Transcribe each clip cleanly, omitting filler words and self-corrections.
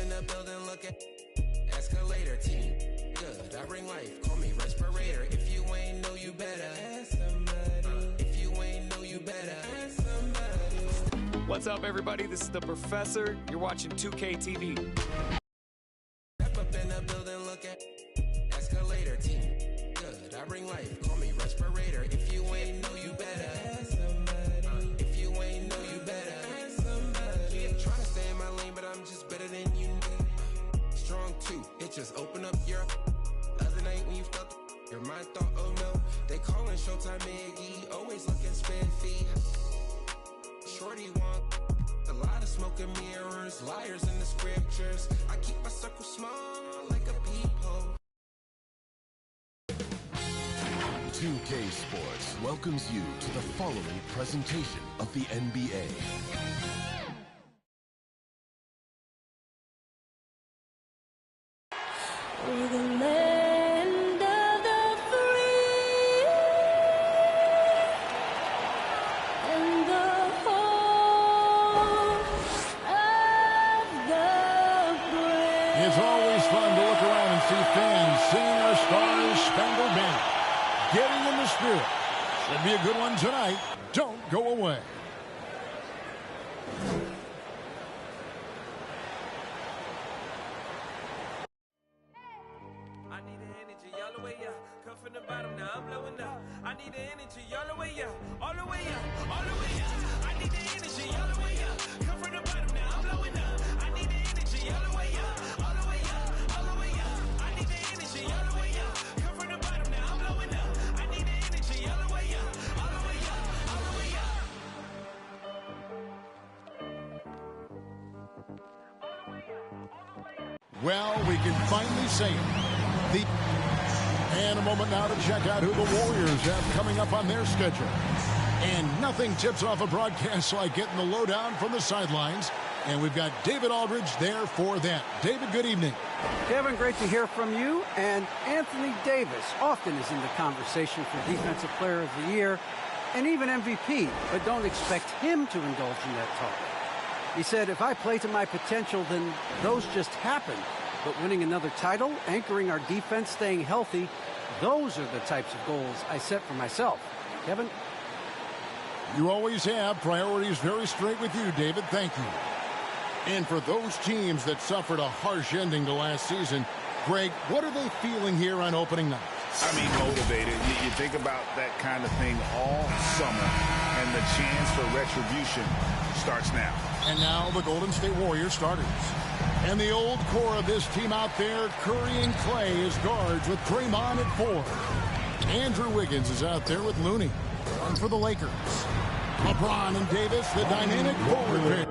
in the building, look at escalator team. Good, I bring life, call me respirator. If you ain't know, you better ask somebody. If you ain't know, you better ask somebody. What's up, everybody? This is the Professor. You're watching 2K TV. Step up in the building, look at escalator team. Good, I bring life, call me respirator. If you ain't know, you better ask somebody. If you ain't know, you better ask somebody. Yeah, trying to stay in my lane, but I'm just better than you. Strong too, it just open up your other night when you felt your mind thought, oh no. They calling Showtime Iggy, always looking spiffy. Shorty want a lot of smoke and mirrors, liars in the scriptures. I keep my circle small like a peephole. 2K Sports welcomes you to the following presentation of the NBA. We're the land of the free and the home of the brave. It's always fun to look around and see fans singing our Stars Spangled Banner. Getting in the spirit. Should be a good one tonight. Don't go away. I need the energy all the way up. Come from the bottom, now I'm blowing up. I need the energy all the way up. All the way up, all the way up. I need the energy all the way up. Come from the bottom, now I'm blowing up. I need the energy all the way up. All the way up, all the way up. I need the energy all the way up. Come from the bottom, now I'm blowing up. I need the energy all the way up. All the way up, all the way up. Well, we can finally say it. And a moment now to check out who the Warriors have coming up on their schedule. And nothing tips off a broadcast like getting the lowdown from the sidelines. And we've got David Aldridge there for that. David, good evening. Kevin, great to hear from you. And Anthony Davis often is in the conversation for Defensive Player of the Year and even MVP, but don't expect him to indulge in that talk. He said, if I play to my potential, then those just happen. But winning another title, anchoring our defense, staying healthy, those are the types of goals I set for myself. Kevin? You always have priorities very straight with you, David. Thank you. And for those teams that suffered a harsh ending to last season, Greg, what are they feeling here on opening night? I mean, motivated. You think about that kind of thing all summer, and the chance for retribution starts now. And now the Golden State Warriors starters. And the old core of this team out there, Curry and Clay as guards with Draymond at 4. Andrew Wiggins is out there with Looney. And for the Lakers, LeBron and Davis, the dynamic forward pair.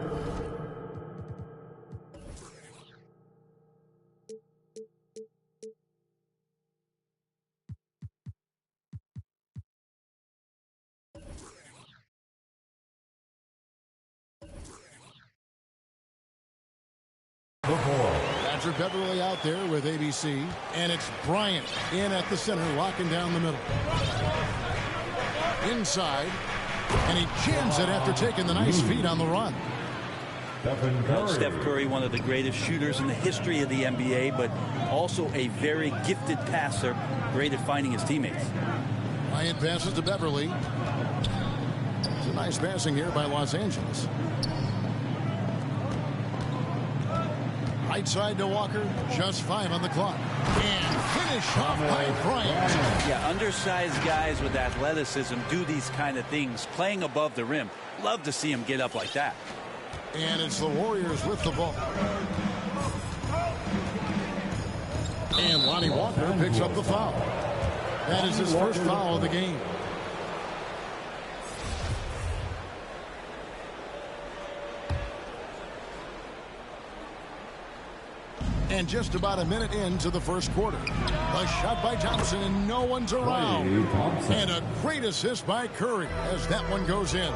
Patrick Beverly out there with ABC, and it's Bryant in at the center, locking down the middle. Inside, and he jams it after taking the nice feed on the run. Steph Curry, one of the greatest shooters in the history of the NBA, but also a very gifted passer, great at finding his teammates. Bryant passes to Beverly. It's a nice passing here by Los Angeles. Right side to Walker, just 5 on the clock. And finish off by Bryant. Yeah, undersized guys with athleticism do these kind of things, playing above the rim. Love to see him get up like that. And it's the Warriors with the ball. And Lonnie Walker picks up the foul. That is his first foul of the game. And just about a minute into the first quarter. A shot by Thompson, and no one's around. And a great assist by Curry as that one goes in.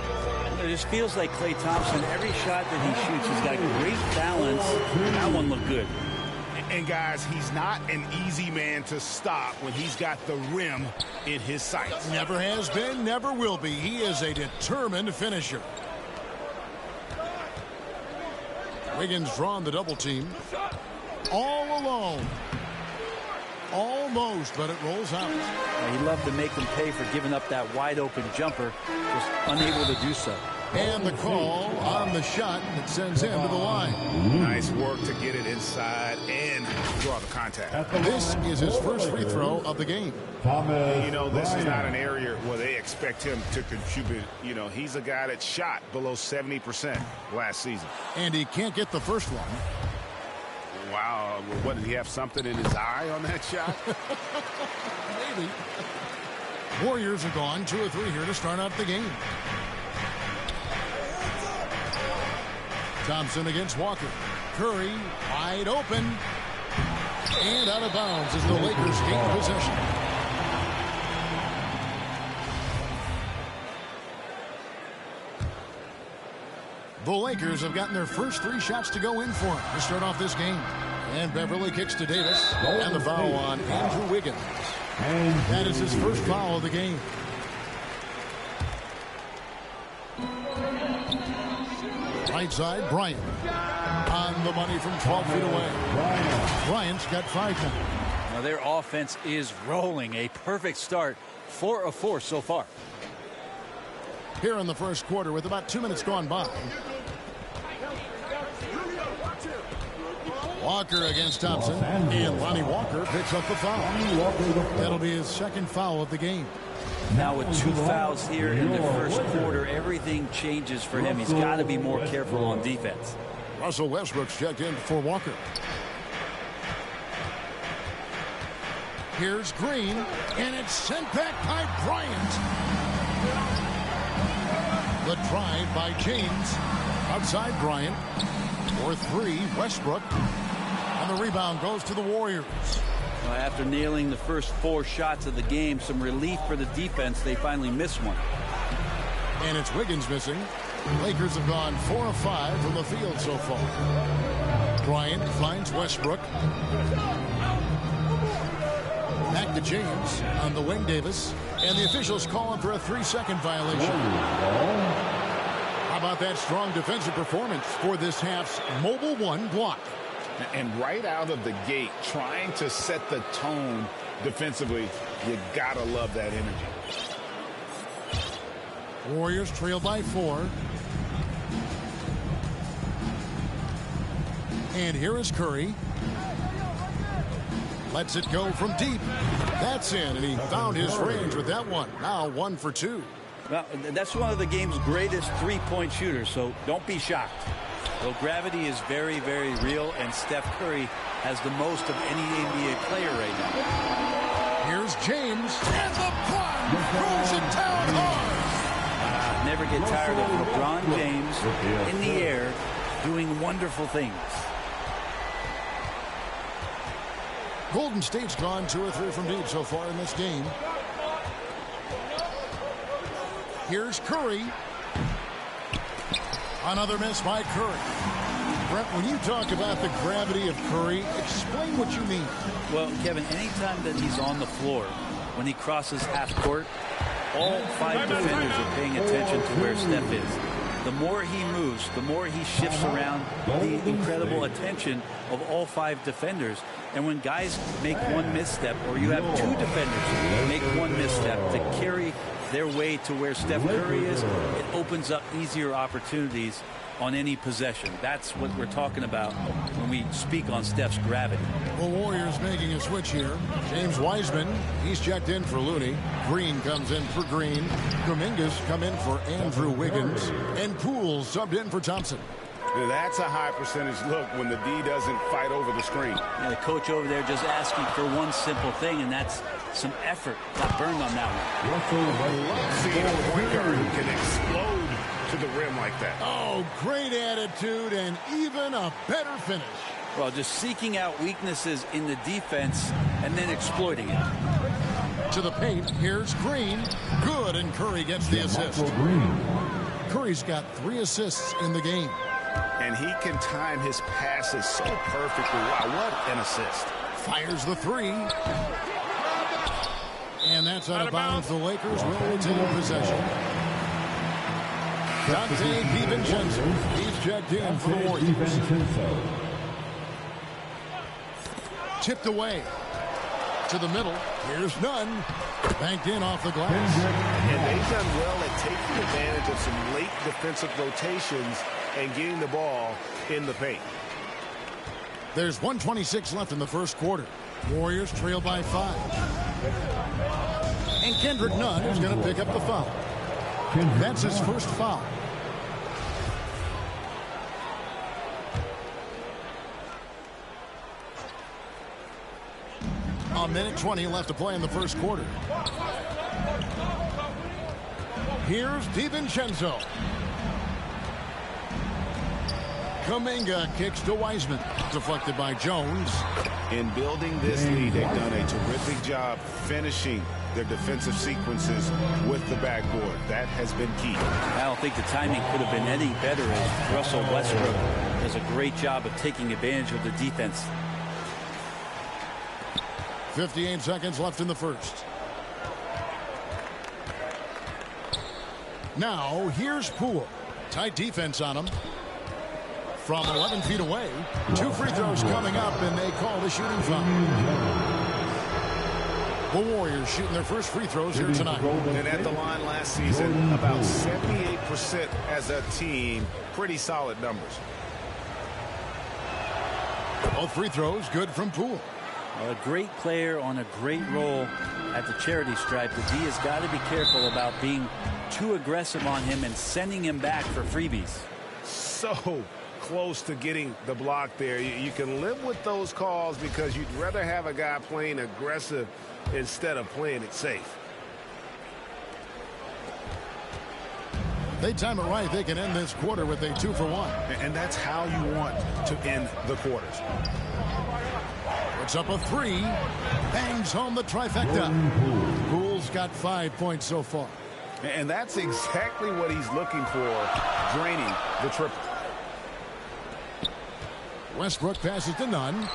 It just feels like Klay Thompson, every shot that he shoots, he's got great balance. That one looked good. And guys, he's not an easy man to stop when he's got the rim in his sights. Never has been, never will be. He is a determined finisher. Wiggins drawn the double team. all alone. Almost, but it rolls out. He loved to make them pay for giving up that wide open jumper, just unable to do so. And the call on the shot that sends him to the line. Nice work to get it inside and draw the contact. This is his first free throw of the game. You know, this is not an area where they expect him to contribute. You know, he's a guy that shot below 70% last season. And he can't get the first one. Wow. What, did he have something in his eye on that shot? Maybe. Warriors are gone 2 or 3 here to start out the game. Thompson against Walker. Curry wide open. And out of bounds as the Lakers gain possession. The Lakers have gotten their first 3 shots to go in for him to start off this game. And Beverly kicks to Davis. And the foul on Andrew Wiggins. That is his first foul of the game. Right side, Bryant. On the money from 12 feet away. Bryant's got 5 now. Now their offense is rolling. A perfect start. 4 of 4 so far. Here in the first quarter with about 2 minutes gone by. Walker against Thompson. And Lonnie Walker picks up the foul. That'll be his second foul of the game. Now with 2 fouls here in the first quarter, everything changes for him. He's got to be more careful on defense. Russell Westbrook's checked in for Walker. Here's Green, and it's sent back by Bryant. The drive by James. Outside Bryant. For 3, Westbrook. And the rebound goes to the Warriors. After nailing the first 4 shots of the game, some relief for the defense. They finally missed one. And it's Wiggins missing. Lakers have gone 4 of 5 from the field so far. Bryant finds Westbrook. Back to James on the wing, Davis. And the officials calling for a 3-second violation. How about that strong defensive performance for this half's Mobile 1 block? And right out of the gate, trying to set the tone defensively, you gotta love that energy. Warriors trail by 4. And here is Curry. Lets it go from deep. That's in, and he found his range with that one. Now 1 for 2. Well, that's one of the game's greatest 3-point shooters, so don't be shocked. Well, gravity is very, very real, and Steph Curry has the most of any NBA player right now. Here's James, and LeBron throws it down hard. Never get tired of LeBron James in the air doing wonderful things. Golden State's gone 2 or 3 from deep so far in this game. Here's Curry. Another miss by Curry. Brett, when you talk about the gravity of Curry, explain what you mean. Well, Kevin, anytime that he's on the floor, when he crosses half court, all 5 defenders are paying attention to where Steph is. The more he moves, the more he shifts around, the incredible attention of all 5 defenders. And when guys make one misstep, or you have 2 defenders make one misstep to carry their way to where Steph Curry is, it opens up easier opportunities on any possession. That's what we're talking about when we speak on Steph's gravity. The Warriors making a switch here. James Wiseman, he's checked in for Looney. Green comes in for Green. Kuminga's come in for Andrew Wiggins. And Poole subbed in for Thompson. That's a high percentage look when the D doesn't fight over the screen. Yeah, the coach over there just asking for one simple thing, and that's some effort. Got burned on that one. I love seeing a point guard who can explode to the rim like that. Oh, great attitude and even a better finish. Well, just seeking out weaknesses in the defense and then exploiting it. To the paint, here's Green. Good, and Curry gets the assist. Curry's got 3 assists in the game. And he can time his passes so perfectly. Wow, what an assist. Fires the 3. And that's out of bounds. The Lakers will retain possession. Dante DiVincenzo. He's checked in for the Warriors. tipped away. To the middle. Here's Nunn. Banked in off the glass. And they've done well at taking advantage of some late defensive rotations and getting the ball in the paint. There's 1:26 left in the first quarter. Warriors trail by 5. And Kendrick Nunn is going to pick up the foul. That's his first foul. A minute 20 left to play in the first quarter. Here's DiVincenzo. Kuminga kicks to Wiseman. Deflected by Jones. In building this lead, they've done a terrific job finishing their defensive sequences with the backboard. That has been key. I don't think the timing could have been any better as Russell Westbrook does a great job of taking advantage of the defense. 58 seconds left in the first. Now, here's Poole. Tight defense on him. From 11 feet away, 2 free throws coming up, and they call the shooting foul. The Warriors shooting their first free throws here tonight. And at the line last season, about 78% as a team. Pretty solid numbers. Both free throws good from Poole. A great player on a great role at the charity stripe. The D has got to be careful about being too aggressive on him and sending him back for freebies. So close to getting the block there. You can live with those calls because you'd rather have a guy playing aggressive instead of playing it safe. They time it right. They can end this quarter with a 2-for-1. And that's how you want to end the quarters. Puts up a 3. Bangs home the trifecta. Poole's got 5 points so far. And that's exactly what he's looking for, draining the triple. Westbrook passes to Nunn.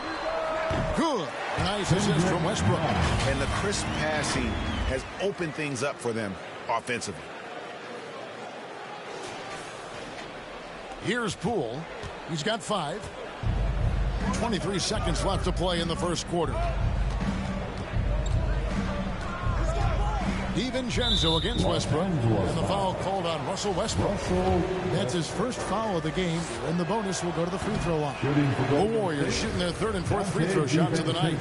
Good. Nice assist from Westbrook. And the crisp passing has opened things up for them offensively. Here's Poole. He's got 5. 23 seconds left to play in the first quarter. DiVincenzo against Westbrook. And the foul called on Russell Westbrook. That's his first foul of the game. And the bonus will go to the free throw line. The Warriors shooting their 3rd and 4th free throw shots of the night.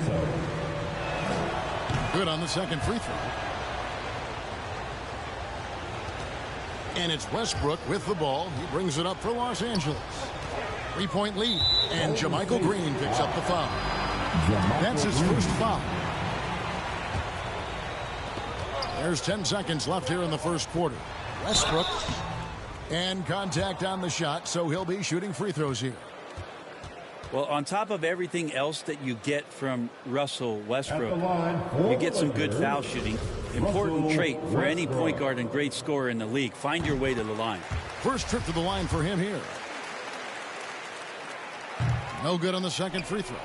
Good on the second free throw. And it's Westbrook with the ball. He brings it up for Los Angeles. 3-point lead. And JaMychal Green picks up the foul. That's his first foul. There's 10 seconds left here in the first quarter. Westbrook. And contact on the shot, so he'll be shooting free throws here. Well, on top of everything else that you get from Russell Westbrook, you get some good foul shooting. Important trait for any point guard and great scorer in the league. Find your way to the line. First trip to the line for him here. No good on the second free throw.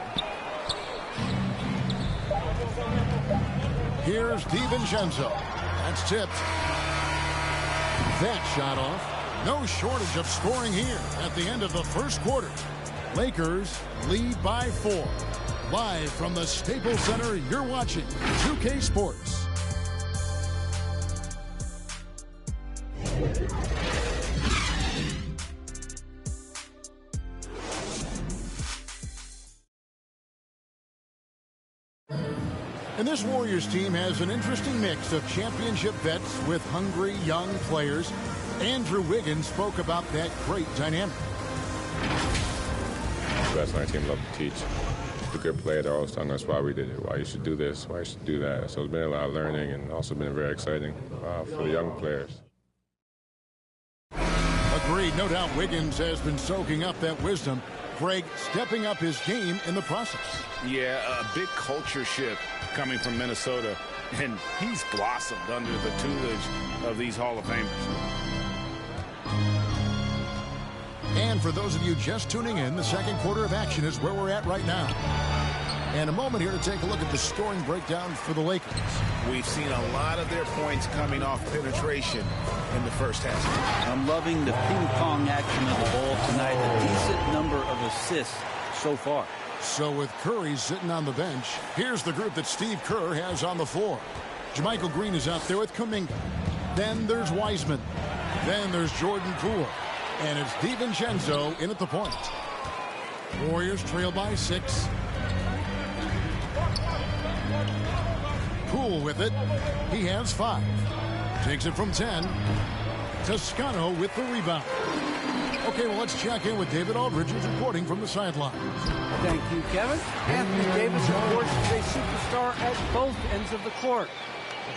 Here's DiVincenzo. That's tipped. That shot off. No shortage of scoring here at the end of the first quarter. Lakers lead by 4. Live from the Staples Center, you're watching 2K Sports. And this Warriors team has an interesting mix of championship vets with hungry young players. Andrew Wiggins spoke about that great dynamic. The best on our team love to teach. The good players are always telling us why we did it, why you should do this, why you should do that. So it's been a lot of learning and also been very exciting for the young players. Agreed. No doubt Wiggins has been soaking up that wisdom. Greg stepping up his game in the process. Yeah, a big culture shift coming from Minnesota, and he's blossomed under the tutelage of these Hall of Famers. And for those of you just tuning in, the second quarter of action is where we're at right now. And a moment here to take a look at the scoring breakdown for the Lakers. We've seen a lot of their points coming off penetration in the first half. I'm loving the ping-pong action of the ball tonight. A decent number of assists so far. So with Curry sitting on the bench, here's the group that Steve Kerr has on the floor. Jermichael Green is out there with Kuminga. Then there's Wiseman. Then there's Jordan Poole. And it's DiVincenzo in at the point. Warriors trail by 6. Poole with it. He has 5. Takes it from 10. Toscano with the rebound. Okay, well, let's check in with David Aldridge, who's reporting from the sidelines. Thank you, Kevin. Anthony Davis, of course, is a superstar at both ends of the court.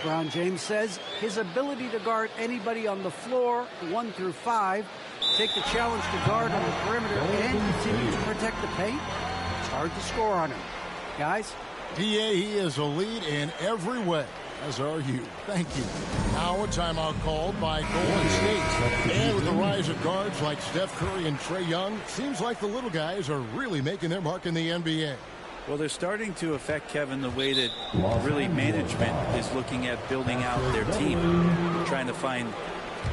LeBron James says his ability to guard anybody on the floor, 1 through 5, take the challenge to guard on the perimeter, and continue to protect the paint, it's hard to score on him. Guys? He is a lead in every way, as are you. Thank you. Now a timeout called by Golden State. And with the rise of guards like Steph Curry and Trae Young, seems like the little guys are really making their mark in the NBA. Well, they're starting to affect, Kevin, the way that really management is looking at building out their team, trying to find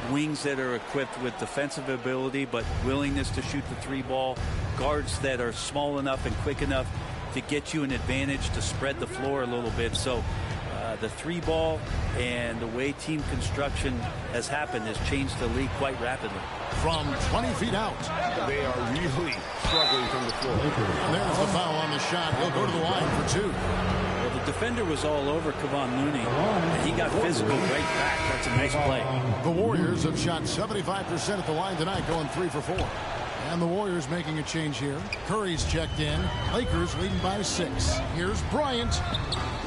wings that are equipped with defensive ability but willingness to shoot the 3-ball, guards that are small enough and quick enough to get you an advantage to spread the floor a little bit. So the 3-ball and the way team construction has happened has changed the league quite rapidly. From 20 feet out, they are really struggling from the floor. And there's the foul on the shot. He'll go to the line for 2. Well, the defender was all over Kevon Looney, and he got physical right back. That's a nice play. The Warriors have shot 75% at the line tonight, going 3 for 4. And the Warriors making a change here. Curry's checked in. Lakers leading by 6. Here's Bryant.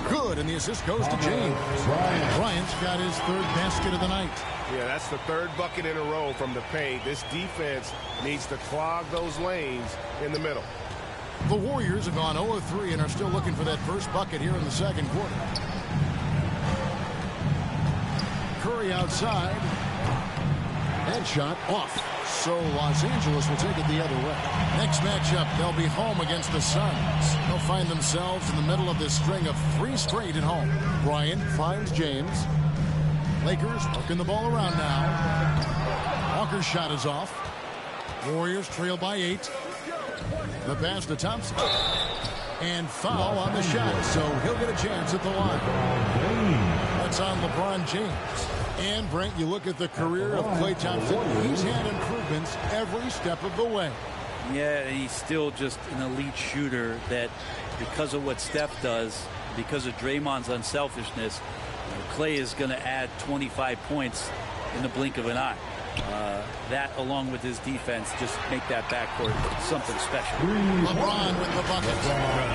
Good, and the assist goes to James. Bryant's got his 3rd basket of the night. Yeah, that's the 3rd bucket in a row from the paint. This defense needs to clog those lanes in the middle. The Warriors have gone 0 of 3 and are still looking for that first bucket here in the second quarter. Curry outside. Headshot off. So Los Angeles will take it the other way. Next matchup, they'll be home against the Suns. They'll find themselves in the middle of this string of 3 straight at home. Bryant finds James. Lakers working the ball around now. Walker's shot is off. Warriors trail by 8. The pass to Thompson. And foul on the shot, so he'll get a chance at the line. That's on LeBron James. And, Brent, you look at the career of Klay Thompson. He's had improvements every step of the way. Yeah, he's still just an elite shooter that, because of what Steph does, because of Draymond's unselfishness, Klay is going to add 25 points in the blink of an eye. That, along with his defense, just make that backcourt something special. LeBron with the bucket.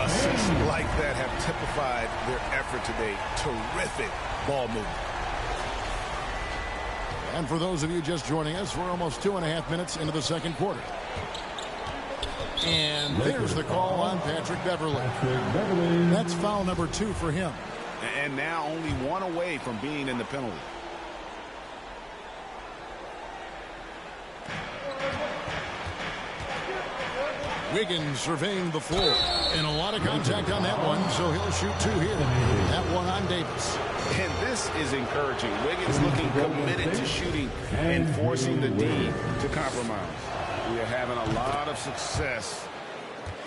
Assists like that have typified their effort today. Terrific ball movement. And for those of you just joining us, we're almost 2.5 minutes into the second quarter. And there's the call on Patrick Beverley. That's foul number 2 for him. And now only 1 away from being in the penalty. Wiggins surveying the floor. And a lot of contact on that one, so he'll shoot 2 here. That one on Davis. And this is encouraging. Wiggins looking committed to shooting and forcing the D to compromise. We are having a lot of success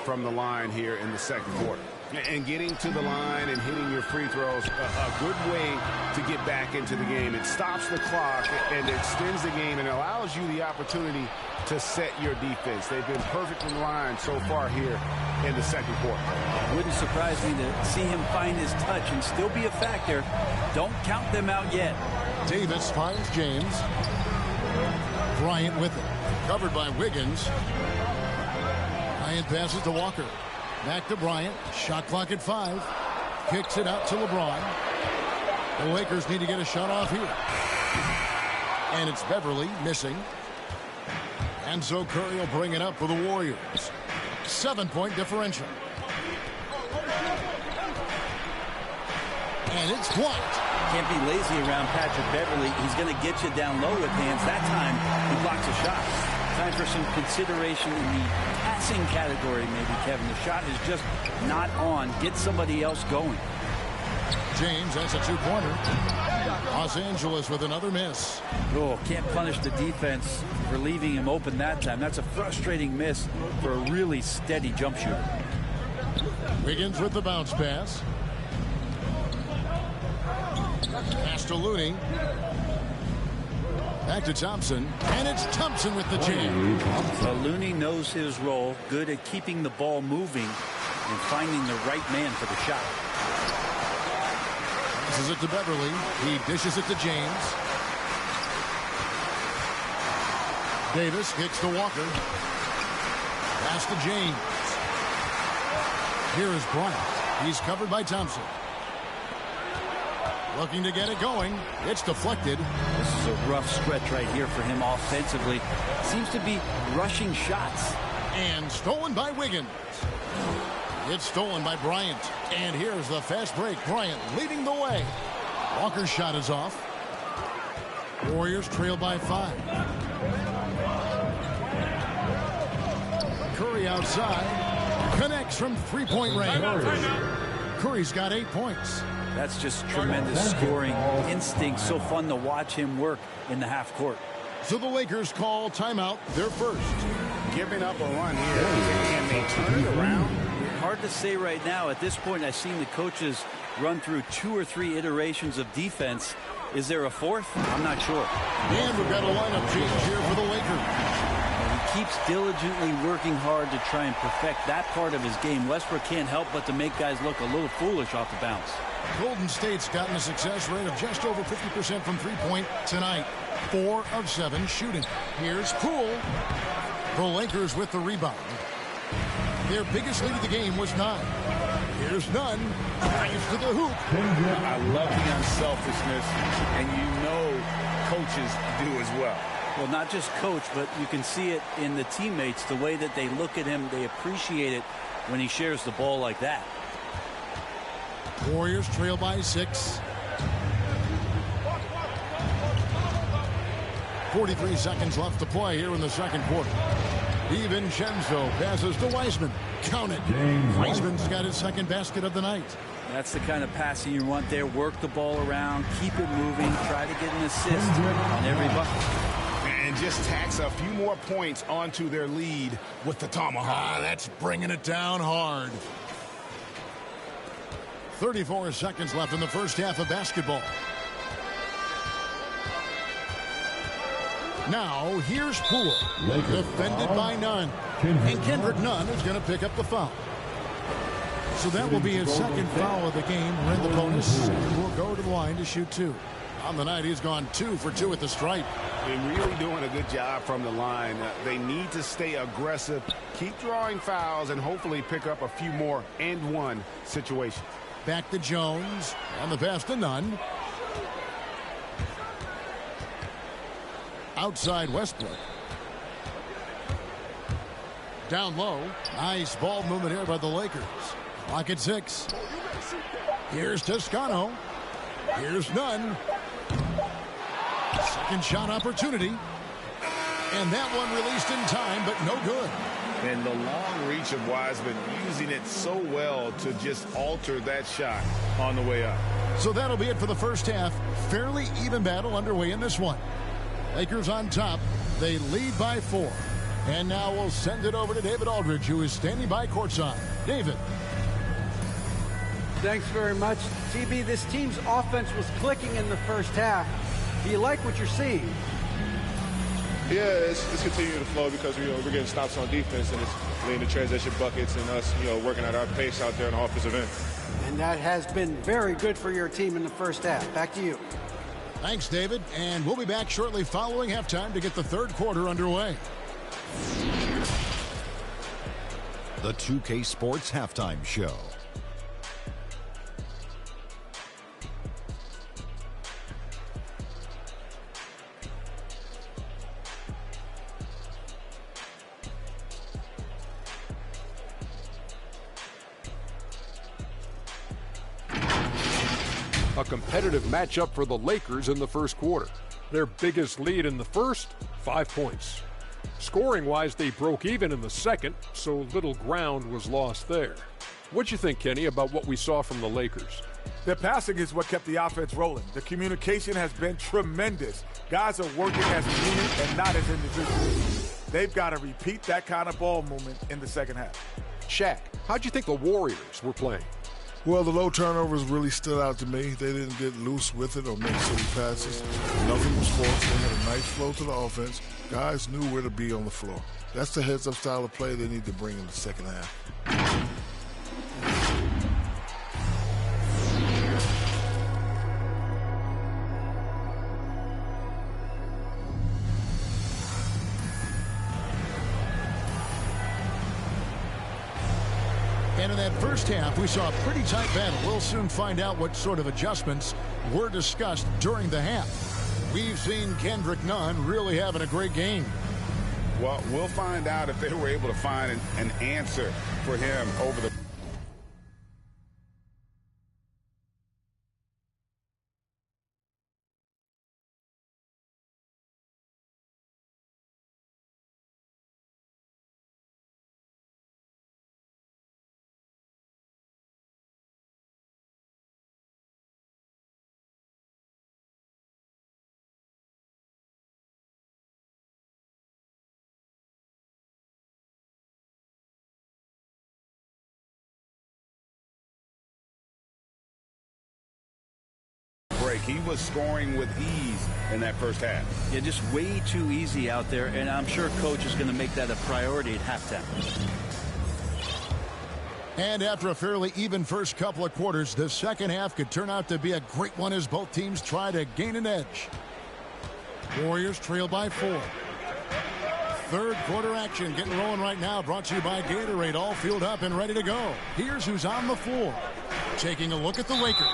from the line here in the second quarter. And getting to the line and hitting your free throws, a good way to get back into the game. It stops the clock and extends the game and allows you the opportunity to set your defense. They've been perfect in line so far here in the second quarter. Wouldn't surprise me to see him find his touch and still be a factor. Don't count them out yet. Davis finds James. Bryant with it. Covered by Wiggins. Bryant passes to Walker. Back to Bryant. Shot clock at 5. Kicks it out to LeBron. The Lakers need to get a shot off here. And it's Beverley missing. And so Curry will bring it up for the Warriors. 7-point differential. And it's blocked. Can't be lazy around Patrick Beverley. He's going to get you down low with hands. That time, he blocks a shot. Time for some consideration in the passing category, maybe, Kevin. The shot is just not on. Get somebody else going. James, that's a 2-pointer. Los Angeles with another miss. Oh, can't punish the defense for leaving him open that time. That's a frustrating miss for a really steady jump shooter. Wiggins with the bounce pass. Pass to Looney. Back to Thompson. And it's Thompson with the jam. Well, Looney knows his role. Good at keeping the ball moving and finding the right man for the shot. Passes it to Beverly. He dishes it to James. Davis kicks to Walker. Pass to James. Here is Bryant. He's covered by Thompson. Looking to get it going. It's deflected. This is a rough stretch right here for him offensively. Seems to be rushing shots. And stolen by Wiggins. It's stolen by Bryant. And here's the fast break. Bryant leading the way. Walker's shot is off. Warriors trail by 5. Curry outside. Connects from three-point range. Curry's got 8 points. That's just tremendous scoring instinct. So fun to watch him work in the half court. So the Lakers call timeout, their first. Giving up a run here. Can they turn it around? Hard to say right now. At this point, I've seen the coaches run through 2 or 3 iterations of defense. Is there a fourth? I'm not sure. And we've got a lineup change here for the Lakers. He keeps diligently working hard to try and perfect that part of his game. Westbrook can't help but to make guys look a little foolish off the bounce. Golden State's gotten a success rate of just over 50% from three-point tonight. 4 of 7 shooting. Here's Poole. The Lakers with the rebound. Their biggest lead of the game was 9. Here's Nunn. Drives to the hoop. I love the unselfishness, and you know coaches do as well. Well, not just coach, but you can see it in the teammates, the way that they look at him. They appreciate it when he shares the ball like that. Warriors trail by 6. 43 seconds left to play here in the second quarter. DiVincenzo passes to Wiseman. Count it. Wiseman's got his second basket of the night. That's the kind of passing you want there. Work the ball around, keep it moving, try to get an assist on every bucket. And just tax a few more points onto their lead with the tomahawk. That's bringing it down hard. 34 seconds left in the first half of basketball. Now, here's Poole. Defended by Nunn. And Kendrick Nunn is going to pick up the foul. So that will be his second foul of the game. We're in the bonus. And we'll go to the line to shoot 2. On the night, he's gone 2 for 2 at the stripe. They're really doing a good job from the line. They need to stay aggressive, keep drawing fouls, and hopefully pick up a few more and-one situations. Back to Jones. On the pass to Nunn. Outside Westbrook. Down low. Nice ball movement here by the Lakers. Clock at 6. Here's Toscano. Here's Nunn. Second shot opportunity. And that one released in time, but no good. And the long reach of Wiseman, using it so well to just alter that shot on the way up. So that'll be it for the first half. Fairly even battle underway in this one. Lakers on top. They lead by 4. And now we'll send it over to David Aldridge, who is standing by courtside. David. Thanks very much. TB, this team's offense was clicking in the first half. Do you like what you're seeing? Yeah, it's continuing to flow because we're getting stops on defense, and it's leading to transition buckets and us, working at our pace out there on the offensive end. And that has been very good for your team in the first half. Back to you. Thanks, David. And we'll be back shortly following halftime to get the third quarter underway. The 2K Sports Halftime Show. A competitive matchup for the Lakers in the first quarter. Their biggest lead in the first, 5 points. Scoring-wise, they broke even in the second, so little ground was lost there. What'd you think, Kenny, about what we saw from the Lakers? Their passing is what kept the offense rolling. The communication has been tremendous. Guys are working as a unit and not as individuals. They've got to repeat that kind of ball movement in the second half. Shaq, how'd you think the Warriors were playing? Well, the low turnovers really stood out to me. They didn't get loose with it or make silly passes. Nothing was forced. They had a nice flow to the offense. Guys knew where to be on the floor. That's the heads-up style of play they need to bring in the second half. And in that first half, we saw a pretty tight battle. We'll soon find out what sort of adjustments were discussed during the half. We've seen Kendrick Nunn really having a great game. Well, we'll find out if they were able to find an answer for him over the... break. He was scoring with ease in that first half. Yeah, just way too easy out there, and I'm sure coach is going to make that a priority at halftime. And after a fairly even first couple of quarters, the second half could turn out to be a great one as both teams try to gain an edge. Warriors trail by 4. Third quarter action getting rolling right now, brought to you by Gatorade, all fueled up and ready to go. Here's who's on the floor. Taking a look at the Lakers.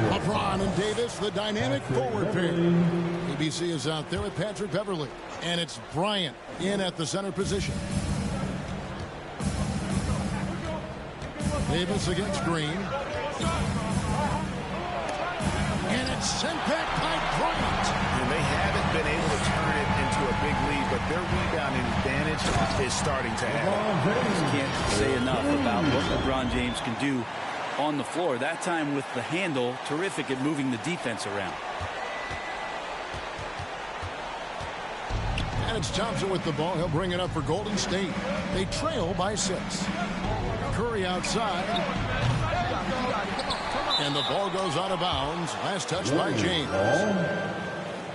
LeBron and Davis, the dynamic forward pair. ABC is out there with Patrick Beverley. And it's Bryant in at the center position. Davis against Green. And it's sent back by Bryant. And they haven't been able to turn it into a big lead, but their rebounding advantage is starting to happen. Just can't say enough about what LeBron James can do on the floor. That time with the handle, terrific at moving the defense around. And it's Thompson with the ball. He'll bring it up for Golden State. They trail by 6. Curry outside. And the ball goes out of bounds. Last touch by James.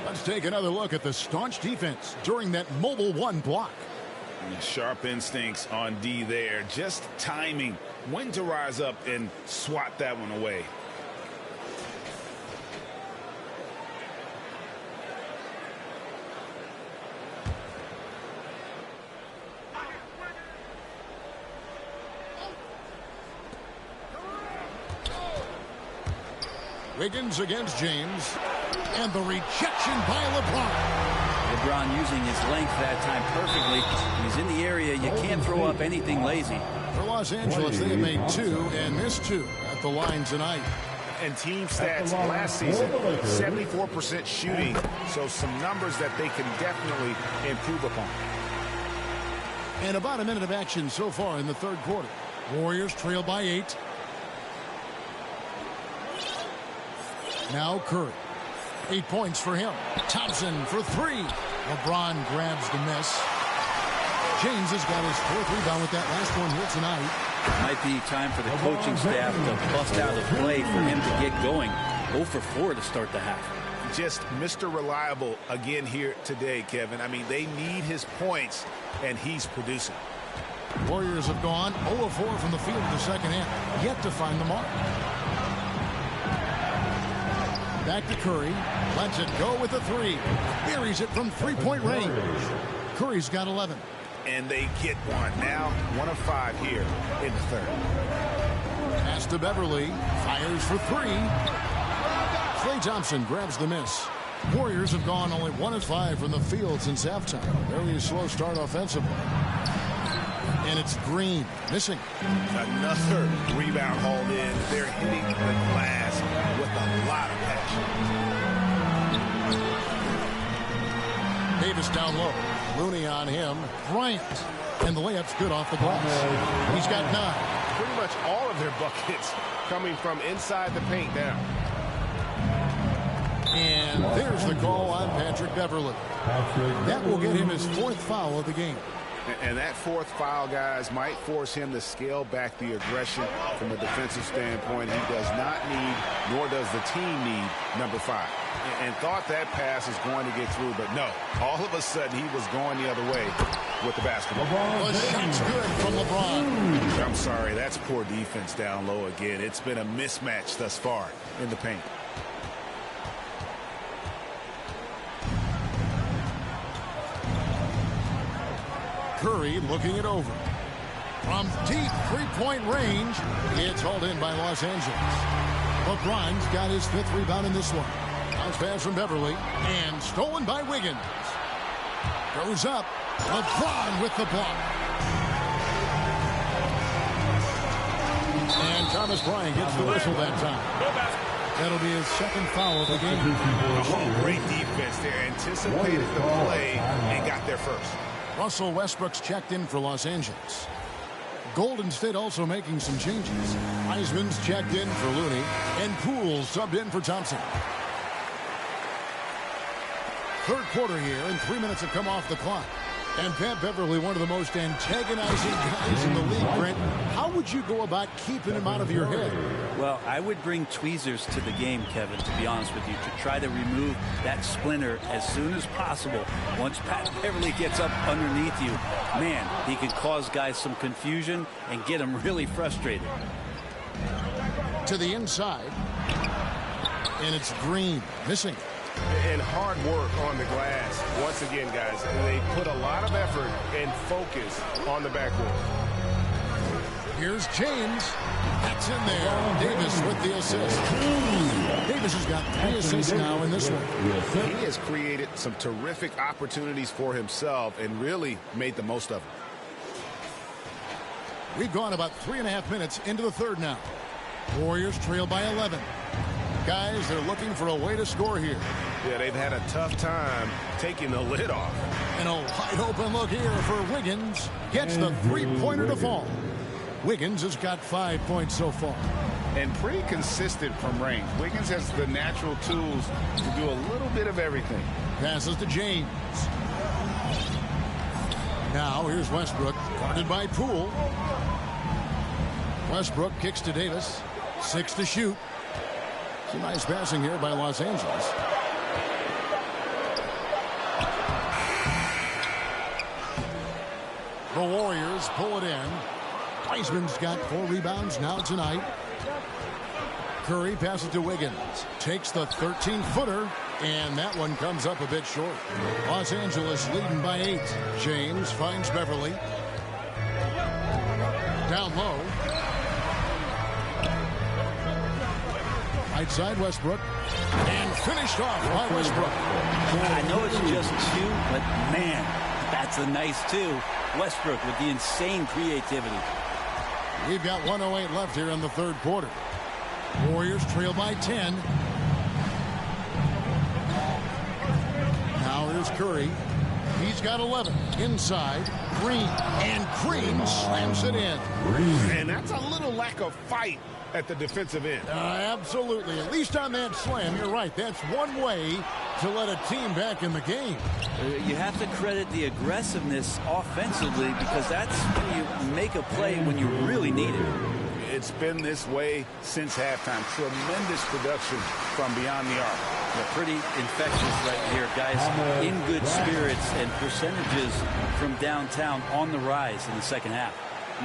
Let's take another look at the staunch defense during that mobile 1 block. Sharp instincts on D there. Just timing when to rise up and swat that one away. Wiggins against James. And the rejection by LeBron. LeBron using his length that time perfectly. When he's in the area, you can't throw up anything lazy. For Los Angeles, they have made 2 and missed 2 at the line tonight. And team stats last season, 74% shooting. So some numbers that they can definitely improve upon. And about a minute of action so far in the third quarter. Warriors trail by 8. Now Curry. 8 points for him. Thompson for 3. LeBron grabs the miss. James has got his 4th rebound with that last one here tonight. Might be time for the coaching staff to bust out a play for him to get going. 0 for 4 to start the half. Just Mr. Reliable again here today, Kevin. I mean, they need his points, and he's producing. Warriors have gone 0 of 4 from the field in the second half. Yet to find the mark. Back to Curry. Lets it go with a 3. Buries it from 3-point range. Curry's got 11. And they get one. Now 1 of 5 here in the third. Pass to Beverly. Fires for 3. Klay Thompson grabs the miss. Warriors have gone only 1 of 5 from the field since halftime. Very slow start offensively. And it's Green missing. Another rebound hauled in. They're hitting the glass with a lot of passion. Davis down low. Looney on him. Bryant. And the layup's good off the glass. He's got 9. Pretty much all of their buckets coming from inside the paint now. And there's the call on Patrick Beverley. That will get him his 4th foul of the game. And that fourth foul, guys, might force him to scale back the aggression from a defensive standpoint. He does not need, nor does the team need, number 5. And thought that pass is going to get through, but no. All of a sudden, he was going the other way with the basketball. The shot's good from LeBron. I'm sorry, that's poor defense down low again. It's been a mismatch thus far in the paint. Curry looking it over. From deep three-point range, it's hauled in by Los Angeles. LeBron's got his 5th rebound in this one. Bounce pass from Beverly, and stolen by Wiggins. Goes up. LeBron with the block. And Thomas Bryant gets the whistle that time. That'll be his 2nd foul of the game. Oh, great defense there. Anticipated the play and got there first. Russell Westbrook's checked in for Los Angeles. Golden State also making some changes. Wiseman's checked in for Looney, and Poole subbed in for Thompson. 3rd quarter here, and 3 minutes have come off the clock. And Pat Beverly, one of the most antagonizing guys in the league, Brent. How would you go about keeping him out of your head? Well, I would bring tweezers to the game, Kevin, to be honest with you, to try to remove that splinter as soon as possible. Once Pat Beverly gets up underneath you, man, he can cause guys some confusion and get them really frustrated. To the inside. And it's Green missing. And hard work on the glass. Once again, guys, they put a lot of effort and focus on the backboard. Here's James. That's in there. Davis with the assist. Davis has got 3 assists now in this one. He has created some terrific opportunities for himself and really made the most of them. We've gone about 3.5 minutes into the 3rd now. Warriors trail by 11. Guys, they're looking for a way to score here. Yeah, they've had a tough time taking the lid off. And a wide open look here for Wiggins. Gets the 3-pointer to fall. Wiggins has got 5 points so far. And pretty consistent from range. Wiggins has the natural tools to do a little bit of everything. Passes to James. Now here's Westbrook, guarded by Poole. Westbrook kicks to Davis. 6 to shoot. Some nice passing here by Los Angeles. The Warriors pull it in. Wiseman's got 4 rebounds now tonight. Curry passes to Wiggins. Takes the 13-footer, and that one comes up a bit short. Los Angeles leading by 8. James finds Beverly. Down low. Right side Westbrook. And finished off by Westbrook. I know it's just 2, but man, that's a nice 2. Westbrook with the insane creativity. We've got 1:08 left here in the 3rd quarter. Warriors trail by 10. Now here's Curry. He's got 11. Inside. Green. And Green slams it in. And that's a little lack of fight at the defensive end. Absolutely. At least on that slam, you're right. That's one way to let a team back in the game. You have to credit the aggressiveness offensively because that's when you make a play when you really need it. It's been this way since halftime. Tremendous production from beyond the arc. They're pretty infectious right here, guys. In good spirits and percentages from downtown on the rise in the second half.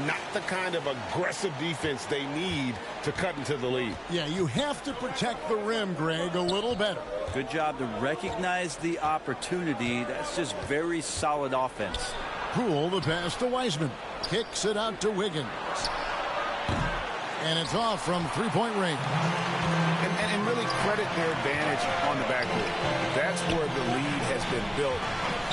Not the kind of aggressive defense they need to cut into the lead. Yeah, you have to protect the rim, Greg, a little better. Good job to recognize the opportunity. That's just very solid offense. Poole the pass to Wiseman. Kicks it out to Wiggins. And it's off from 3-point range. And really credit their advantage on the backcourt. That's where the lead has been built,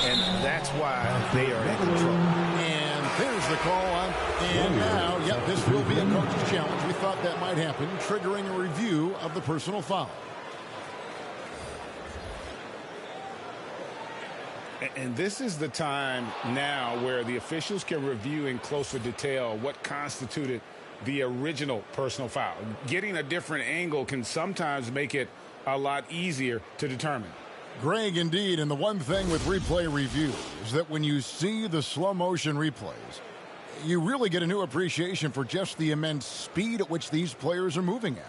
and that's why they are in control. And there's the call on. And now, yep, this will be a coach's challenge. We thought that might happen, triggering a review of the personal foul. And this is the time now where the officials can review in closer detail what constituted the original personal foul. Getting a different angle can sometimes make it a lot easier to determine. Greg, indeed, and the one thing with replay review is that when you see the slow motion replays, you really get a new appreciation for just the immense speed at which these players are moving at,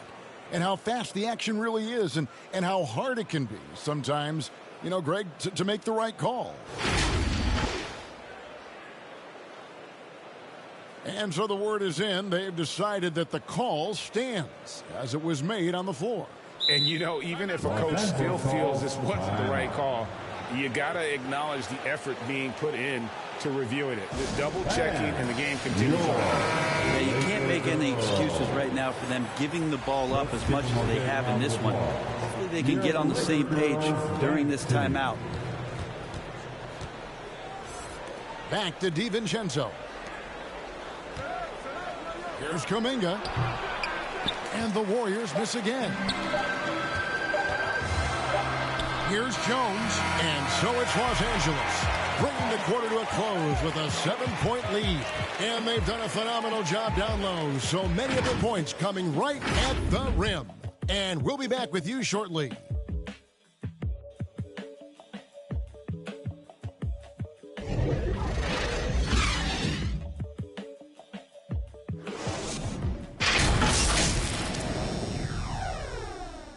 and how fast the action really is, and how hard it can be sometimes, you know, Greg, to make the right call. And so the word is in. They've decided that the call stands as it was made on the floor. And, you know, even if a coach still feels this wasn't the right call, you got to acknowledge the effort being put in to reviewing it. The double-checking, and the game continues on. Yeah, you can't make any excuses right now for them giving the ball up as much as they have in this one. Hopefully they can get on the same page during this timeout. Back to DiVincenzo. Here's Kuminga. And the Warriors miss again. Here's Jones. And so it's Los Angeles, bringing the quarter to a close with a 7-point lead. And they've done a phenomenal job down low. So many of the points coming right at the rim. And we'll be back with you shortly.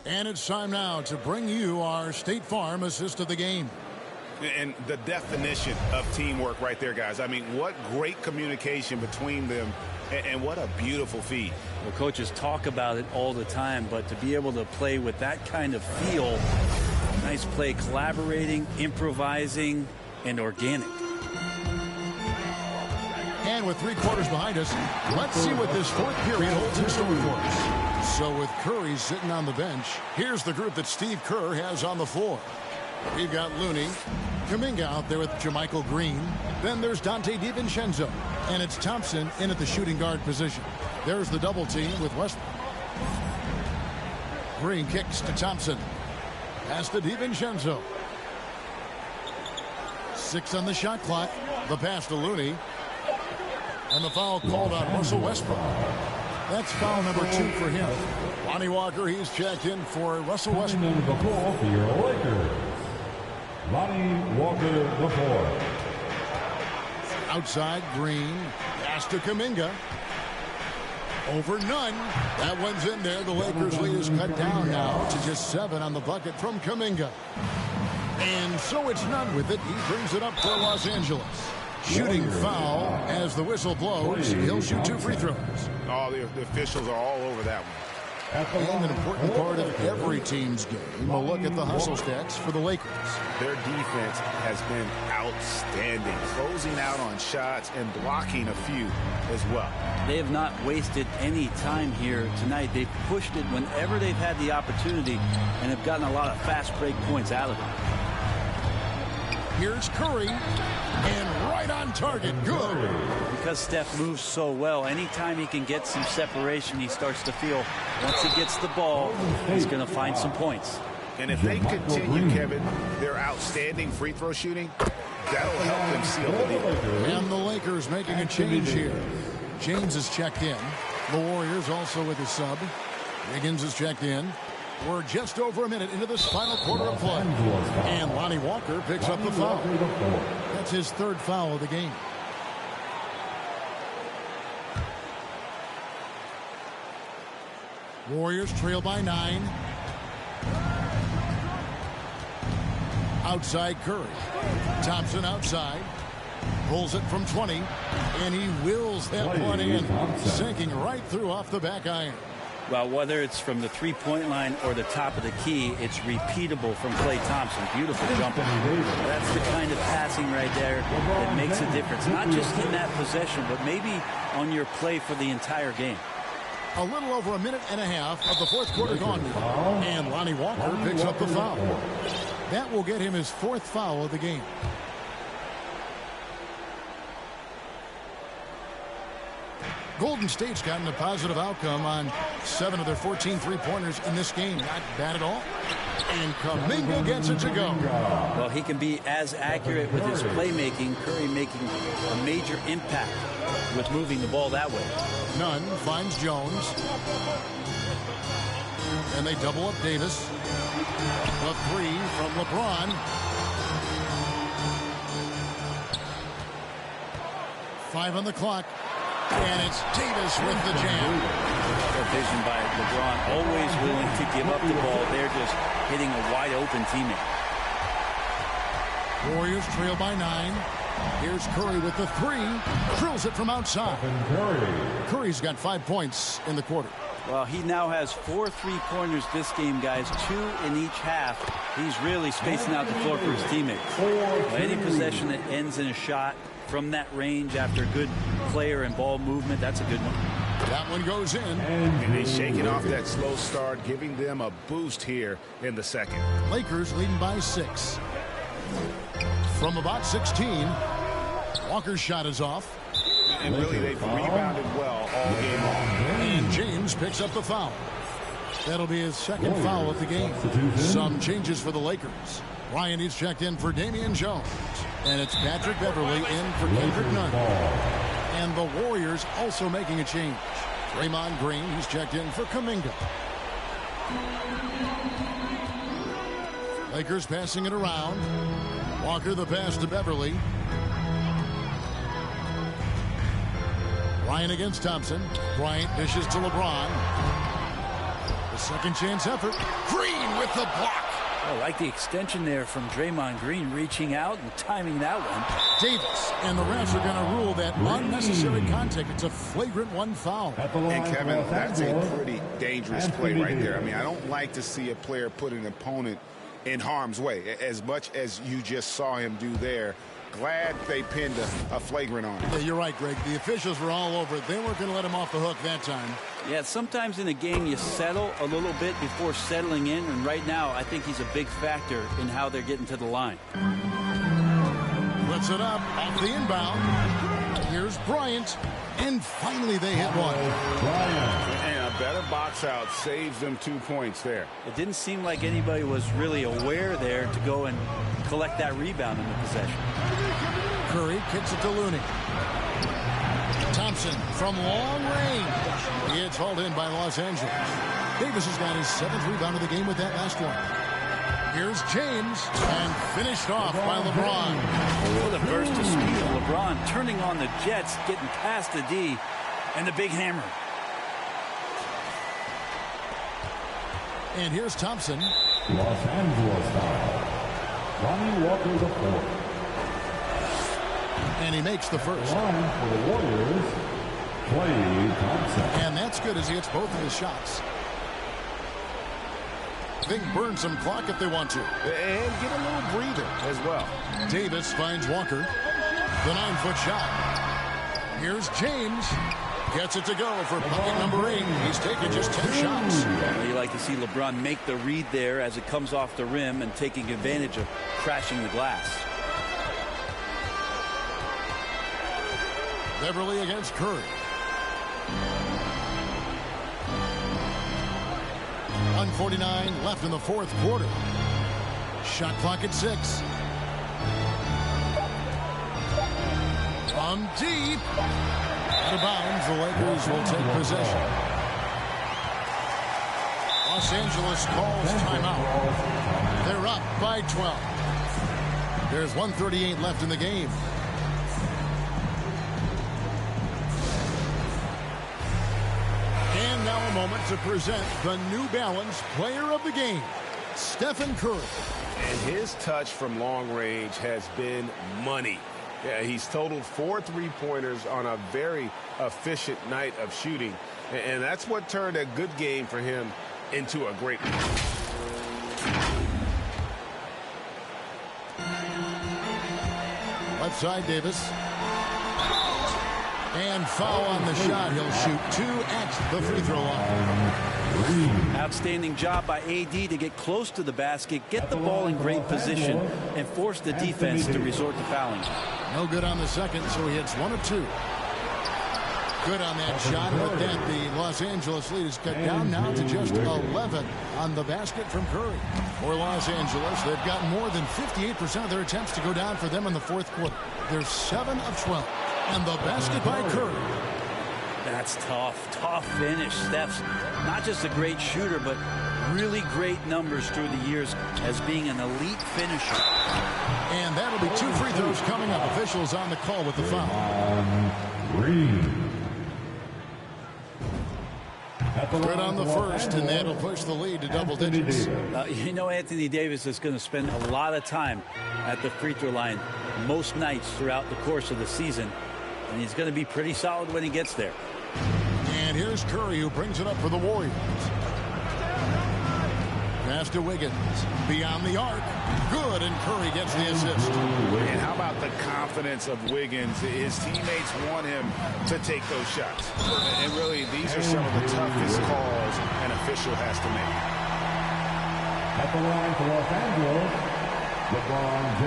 And it's time now to bring you our State Farm assist of the game. And the definition of teamwork right there, guys. I mean, what great communication between them, and what a beautiful feed. Well, coaches talk about it all the time, but to be able to play with that kind of feel, nice play, collaborating, improvising, and organic. And with 3 quarters behind us, let's see what this fourth period holds in store for us. So with Curry sitting on the bench, here's the group that Steve Kerr has on the floor. We've got Looney, Kuminga out there with Jermichael Green. Then there's Dante DiVincenzo. And it's Thompson in at the shooting guard position. There's the double team with Westbrook. Green kicks to Thompson. Pass to DiVincenzo. 6 on the shot clock. The pass to Looney. And the foul called on Russell Westbrook. That's foul number 2 for him. Lonnie Walker, he's checked in for Russell Westbrook. The ball for your Lakers, Lonnie Walker, the 4. Outside, Green. Pass to Kuminga. Over none. That one's in there. The Lakers lead is cut down now to just 7 on the bucket from Kuminga. And so it's none with it. He brings it up for Los Angeles. Shooting foul as the whistle blows. He'll shoot 2 free throws. Oh, the officials are all over that one. And an important part of every team's game, a look at the hustle stats for the Lakers. Their defense has been outstanding, closing out on shots and blocking a few as well. They have not wasted any time here tonight. They've pushed it whenever they've had the opportunity and have gotten a lot of fast break points out of it. Here's Curry, and right on target, good. Because Steph moves so well, anytime he can get some separation, he starts to feel once he gets the ball, he's going to find some points. And if they continue, Kevin, their outstanding free throw shooting, that'll help them seal the deal. And the Lakers making a change here. James is checked in. The Warriors also with his sub. Wiggins is checked in. We're just over a minute into this final quarter of play. And Lonnie Walker picks up the foul. That's his 3rd foul of the game. Warriors trail by 9. Outside Curry. Thompson outside. Pulls it from 20. And he wills that one in. Sinking right through off the back iron. Well, whether it's from the three-point line or the top of the key, it's repeatable from Klay Thompson. Beautiful jumper. That's the kind of passing right there that makes a difference. Not just in that possession, but maybe on your play for the entire game. A little over a minute and a half of the 4th quarter gone. And Lonnie Walker picks up the foul. That will get him his 4th foul of the game. Golden State's gotten a positive outcome on 7 of their 14 three-pointers in this game. Not bad at all. And Kuminga gets it to go. Well, he can be as accurate with his playmaking. Curry making a major impact with moving the ball that way. Nunn finds Jones. And they double up Davis. The three from LeBron. Five on the clock. And it's Davis with the jam. Vision by LeBron, always willing to give up the ball. They're just hitting a wide open teammate. Warriors trail by 9. Here's Curry with the three. Drills it from outside. Curry's got 5 points in the quarter. Well, he now has 4 3-pointers this game, guys. 2 in each half. He's really spacing out the floor for his teammates. Any possession that ends in a shot from that range after good player and ball movement, that's a good one. That one goes in. And they shaking off that slow start, giving them a boost here in the second. Lakers leading by 6. From about 16, Walker's shot is off. And really, they've rebounded well all game long. And James picks up the foul. That'll be his second foul of the game. Some changes for the Lakers. Ryan is checked in for Damian Jones. And it's Patrick Beverly in for Kendrick Nunn. And the Warriors also making a change. Draymond Green, he's checked in for Kuminga. Lakers passing it around. Walker the pass to Beverly. Ryan against Thompson. Bryant dishes to LeBron. The second chance effort. Green with the block. I like the extension there from Draymond Green, reaching out and timing that one. Davis, and the refs are going to rule that unnecessary contact. It's a flagrant 1 foul. And Kevin, that's a pretty dangerous play right there. I mean, I don't like to see a player put an opponent in harm's way as much as you just saw him do there. Glad they pinned a flagrant on him. Yeah, you're right, Greg. The officials were all over it. They weren't going to let him off the hook that time. Yeah, sometimes in a game you settle a little bit before settling in, and right now I think he's a big factor in how they're getting to the line. Puts it up off the inbound. Here's Bryant, and finally they hit one. And a better box out saves them 2 points there. It didn't seem like anybody was really aware there to go and collect that rebound in the possession. Curry kicks it to Looney. Thompson from long range. It's hauled in by Los Angeles. Davis has got his 7th rebound of the game with that last one. Here's James, and finished off by LeBron. For the burst of speed of LeBron, turning on the Jets, getting past the D, and the big hammer. And here's Thompson. Los Angeles foul. Lonnie Walker the 4th. And he makes the first. Line for the Warriors, Klay Thompson. And that's good as he hits both of his shots. They can burn some clock if they want to. And get a little breather as well. Davis finds Walker. The 9-foot shot. Here's James. Gets it to go for bucket number 8. He's taken just 10 shots. You like to see LeBron make the read there as it comes off the rim and taking advantage of crashing the glass. Beverly against Curry. .149 left in the 4th quarter. Shot clock at 6. From deep. Out of bounds, the Lakers will take possession. Los Angeles calls timeout. They're up by 12. There's 1:38 left in the game. And now a moment to present the New Balance Player of the Game, Stephen Curry. And his touch from long range has been money. Yeah, he's totaled 4 3-pointers on a very efficient night of shooting. And that's what turned a good game for him into a great one. Left side, Davis. And foul on the shot. He'll shoot 2 at the free throw line. Outstanding job by AD to get close to the basket, get the ball in great position, and force the defense to resort to fouling. No good on the second, so he hits 1 of 2. Good on that shot. With that, the Los Angeles lead is cut down now to just 11 on the basket from Curry. For Los Angeles, they've got more than 58% of their attempts to go down for them in the 4th quarter. They're 7 of 12. And the basket by Curry. That's tough. Tough finish. Steph's not just a great shooter, but really great numbers through the years as being an elite finisher. And that'll be 2 free throws coming up. Officials on the call with the foul. Good on the first, and that'll push the lead to double digits. You know, Anthony Davis is going to spend a lot of time at the free throw line most nights throughout the course of the season, and he's going to be pretty solid when he gets there. And here's Curry, who brings it up for the Warriors. Pass to Wiggins. Beyond the arc. Good, and Curry gets the assist. And how about the confidence of Wiggins? His teammates want him to take those shots. And really, these are some of the toughest calls an official has to make. At the line for Los Angeles, LeBron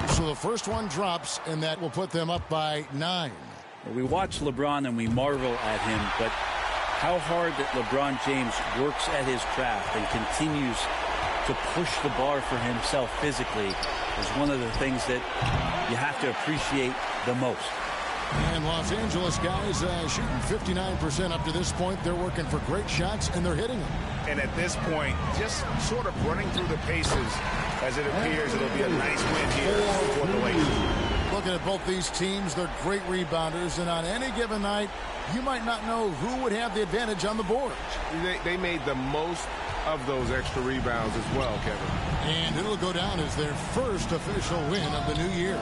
James. So the first one drops, and that will put them up by 9. We watch LeBron and we marvel at him, but how hard that LeBron James works at his craft and continues to push the bar for himself physically is one of the things that you have to appreciate the most. And Los Angeles guys shooting 59% up to this point. They're working for great shots, and they're hitting them. And at this point, just sort of running through the paces as it appears it'll be a nice win here for the Lakers. Looking at both these teams, they're great rebounders, and on any given night, you might not know who would have the advantage on the board. They made the most of those extra rebounds as well, Kevin. And it'll go down as their first official win of the new year.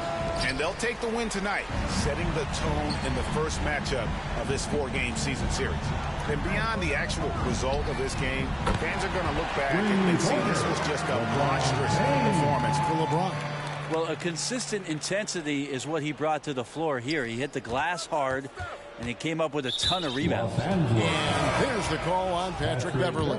And they'll take the win tonight, setting the tone in the first matchup of this 4-game season series. And beyond the actual result of this game, fans are going to look back and see this was just a monstrous performance for LeBron. Well, a consistent intensity is what he brought to the floor here. He hit the glass hard, and he came up with a ton of rebounds. And there's the call on Patrick Beverley.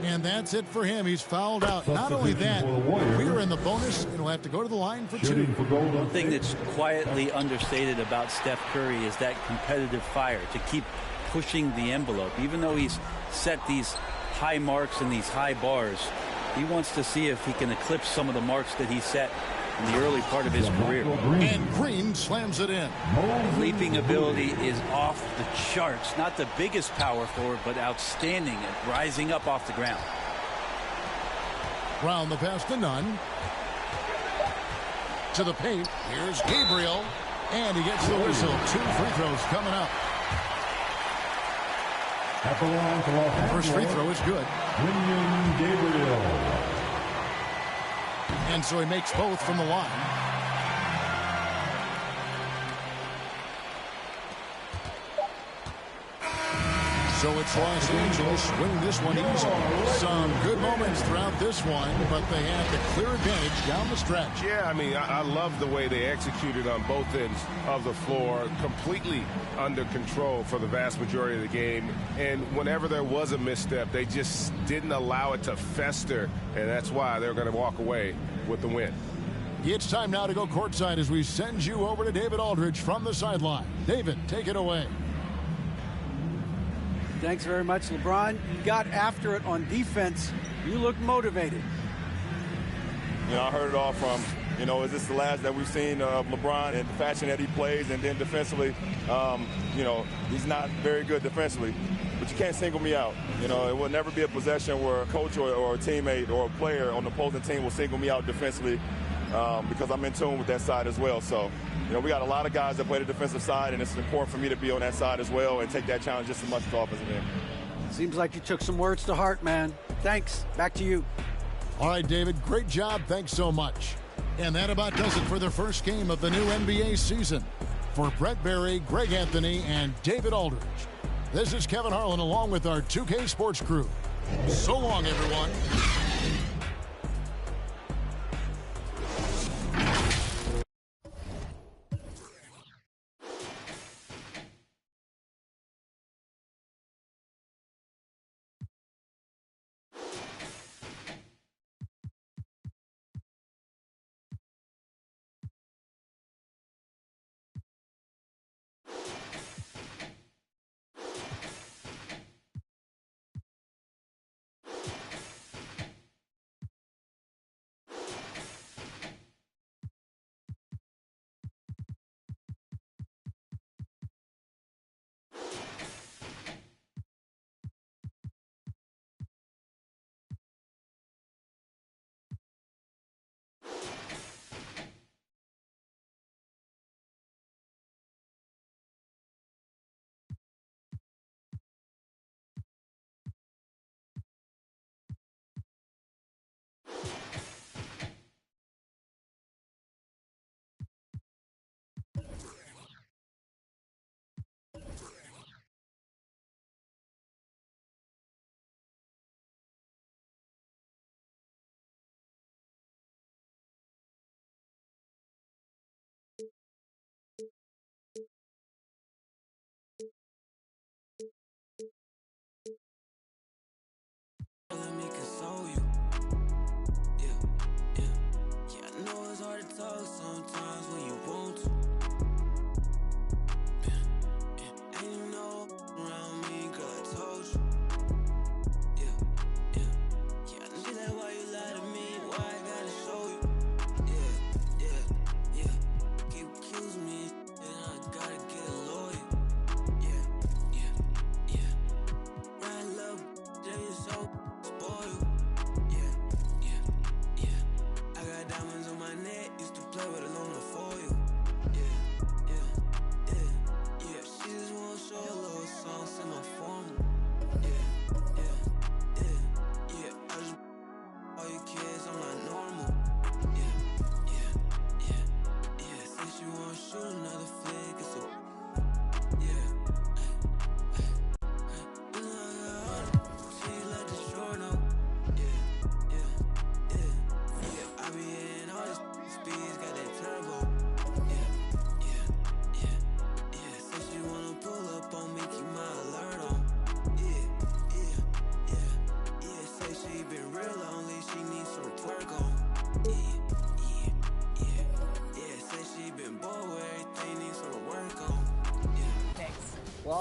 And that's it for him. He's fouled out. Not only that, we're in the bonus, and he'll have to go to the line for 2. One thing that's quietly understated about Steph Curry is that competitive fire to keep pushing the envelope. Even though he's set these high marks and these high bars, he wants to see if he can eclipse some of the marks that he set in the early part of his career. And Green slams it in. Leaping ability is off the charts. Not the biggest power forward, but outstanding at rising up off the ground. Brown the pass to Nunn. To the paint. Here's Gabriel. And he gets the whistle. 2 free throws coming up. At the line for Los Angeles, first free throw is good. William Gabriel. And so he makes both from the line. So it's Los Angeles winning this one easily. Some good moments throughout this one, but they had the clear advantage down the stretch. Yeah, I mean, I love the way they executed on both ends of the floor, completely under control for the vast majority of the game. And whenever there was a misstep, they just didn't allow it to fester, and that's why they're going to walk away with the win. It's time now to go courtside as we send you over to David Aldridge from the sideline. David, take it away. Thanks very much, LeBron. You got after it on defense. You look motivated. You know, I heard it all from, you know, is this the last that we've seen of LeBron and the fashion that he plays? And then defensively, you know, he's not very good defensively. But you can't single me out. You know, it will never be a possession where a coach or a teammate or a player on the opposing team will single me out defensively because I'm in tune with that side as well. So, you know, we got a lot of guys that play the defensive side, and it's important for me to be on that side as well and take that challenge just as much as the offensive end. Seems like you took some words to heart, man. Thanks. Back to you. All right, David, great job. Thanks so much. And that about does it for the first game of the new NBA season. For Brett Berry, Greg Anthony, and David Aldridge, this is Kevin Harlan along with our 2K Sports crew. So long, everyone.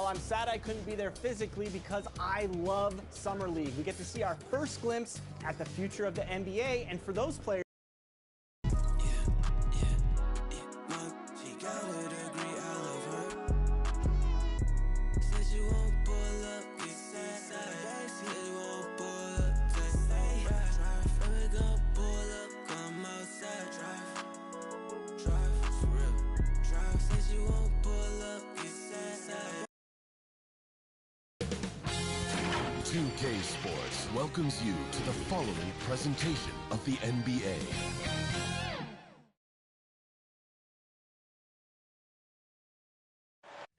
I'm sad I couldn't be there physically because I love Summer League. We get to see our first glimpse at the future of the NBA, and for those players, .2k Sports welcomes you to the following presentation of the NBA.